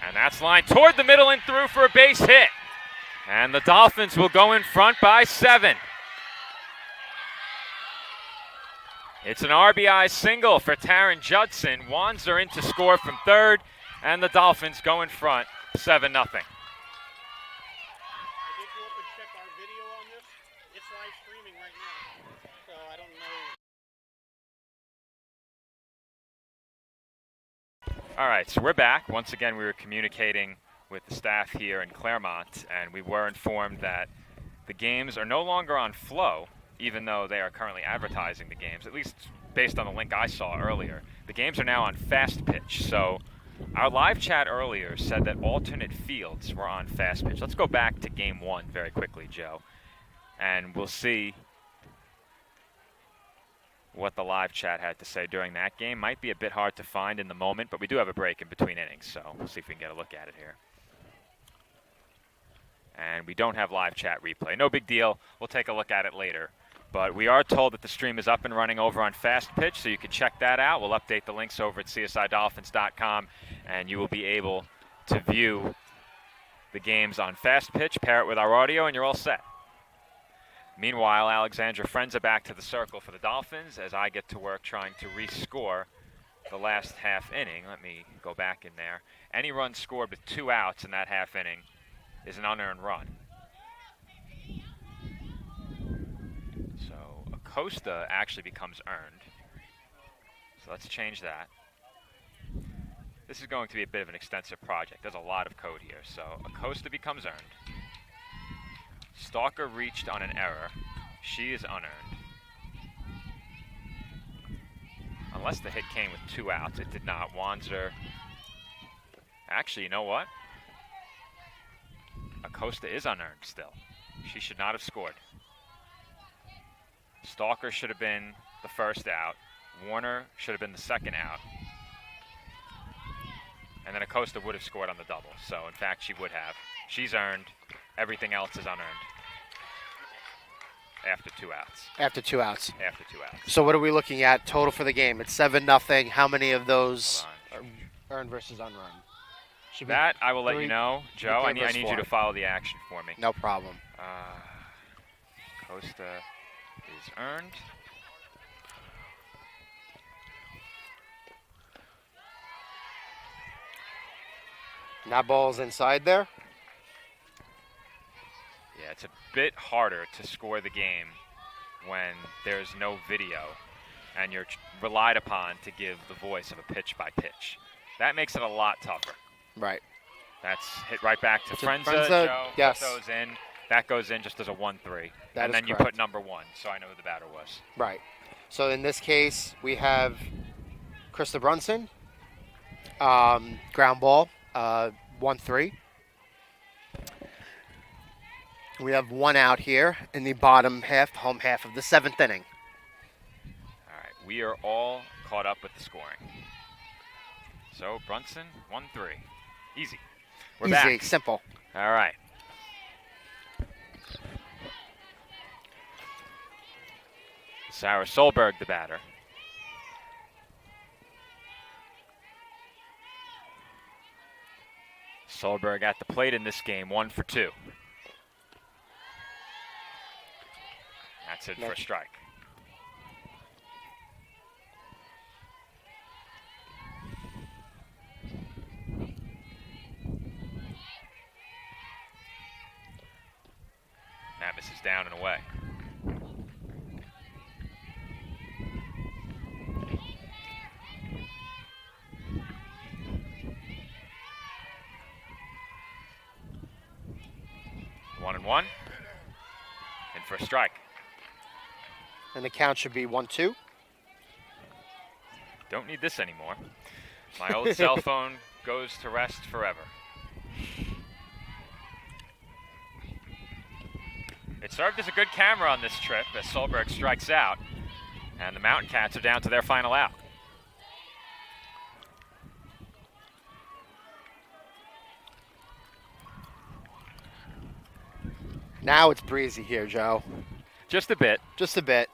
And that's lined toward the middle and through for a base hit. And the Dolphins will go in front by 7. It's an RBI single for Taryn Judson. Wanzer in to score from third, and the Dolphins go in front 7-0. I did go up and check our video on this. It's live streaming right now, so I don't know. All right, so we're back. Once again, we were communicating with the staff here in Claremont, and we were informed that the games are no longer on Flow, even though they are currently advertising the games, at least based on the link I saw earlier. The games are now on Fast Pitch. So our live chat earlier said that alternate fields were on Fast Pitch. Let's go back to game one very quickly, Joe, and we'll see what the live chat had to say during that game. Might be a bit hard to find in the moment, but we do have a break in between innings, so we'll see if we can get a look at it here. And we don't have live chat replay. No big deal. We'll take a look at it later. But we are told that the stream is up and running over on Fast Pitch, so you can check that out. We'll update the links over at csidolphins.com, and you will be able to view the games on Fast Pitch, pair it with our audio, and you're all set. Meanwhile, Alexandra Frenza back to the circle for the Dolphins as I get to work trying to rescore the last half inning. Let me go back in there. Any run scored with 2 outs in that half inning is an unearned run. So Acosta actually becomes earned. So let's change that. This is going to be a bit of an extensive project. There's a lot of code here. So Acosta becomes earned. Stalker reached on an error. She is unearned. Unless the hit came with 2 outs. It did not. Wanzer. Actually, you know what? Acosta is unearned still. She should not have scored. Stalker should have been the first out. Warner should have been the second out. And then Acosta would have scored on the double. So, in fact, she would have. She's earned. Everything else is unearned. After 2 outs. After 2 outs. After 2 outs. So what are we looking at total for the game? It's 7-0. How many of those are earned versus unrun? Should that I will let three- you know. Joe, I need you four. to follow the action for me. No problem. Costa is earned. That ball's inside there. Yeah, it's a bit harder to score the game when there's no video and you're relied upon to give the voice of a pitch by pitch. That makes it a lot tougher. Right. That's hit right back to Frenza. Frenza, Joe, yes. Put those in. That goes in just as a 1-3. That and is then you correct. put number 1, so I know who the batter was. Right. So in this case, we have Krista Brunson, ground ball, 1-3. We have 1 out here in the bottom half, home half of the 7th inning. All right, we are all caught up with the scoring. So Brunson, 1-3. Easy. We're Easy, back. simple. All right. Sarah Solberg, the batter. Solberg at the plate in this game, 1 for 2. That's it for a strike. That misses down and away. One and one. And for a strike. And the count should be 1-2. Don't need this anymore. My old cell phone goes to rest forever. It served as a good camera on this trip as Solberg strikes out. And the Mountain Cats are down to their final out. Now it's breezy here, Joe. Just a bit. Just a bit.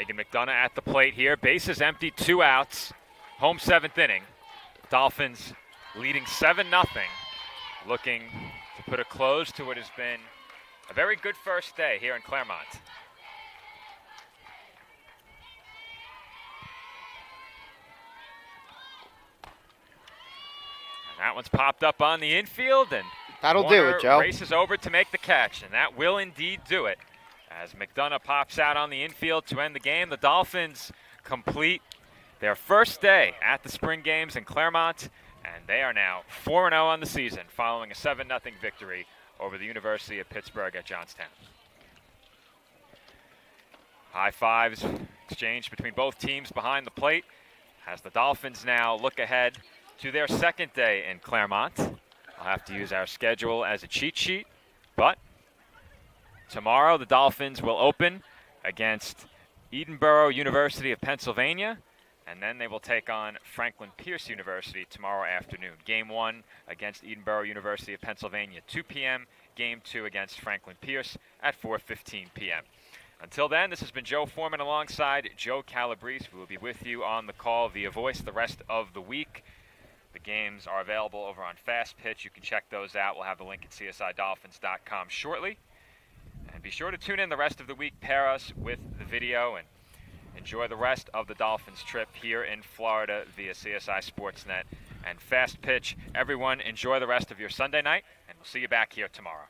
Megan McDonough at the plate here. Bases empty, 2 outs. home 7th inning. Dolphins leading 7-0, looking to put a close to what has been a very good first day here in Claremont. And that one's popped up on the infield, and That'll do Warner it, Joe. races over to make the catch, and that will indeed do it. As McDonough pops out on the infield to end the game, the Dolphins complete their first day at the spring games in Claremont, and they are now 4-0 on the season following a 7-0 victory over the University of Pittsburgh at Johnstown. High fives exchanged between both teams behind the plate as the Dolphins now look ahead to their second day in Claremont. I'll have to use our schedule as a cheat sheet, but tomorrow the Dolphins will open against Edinboro University of Pennsylvania, and then they will take on Franklin Pierce University tomorrow afternoon. Game 1 against Edinboro University of Pennsylvania, 2 p.m. Game 2 against Franklin Pierce at 4:15 p.m. Until then, this has been Joe Foreman alongside Joe Calabrese. We will be with you on the call via voice the rest of the week. The games are available over on Fast Pitch. You can check those out. We'll have the link at csidolphins.com shortly. And be sure to tune in the rest of the week, pair us with the video, and enjoy the rest of the Dolphins trip here in Florida via CSI Sportsnet and Fast Pitch. Everyone, enjoy the rest of your Sunday night, and we'll see you back here tomorrow.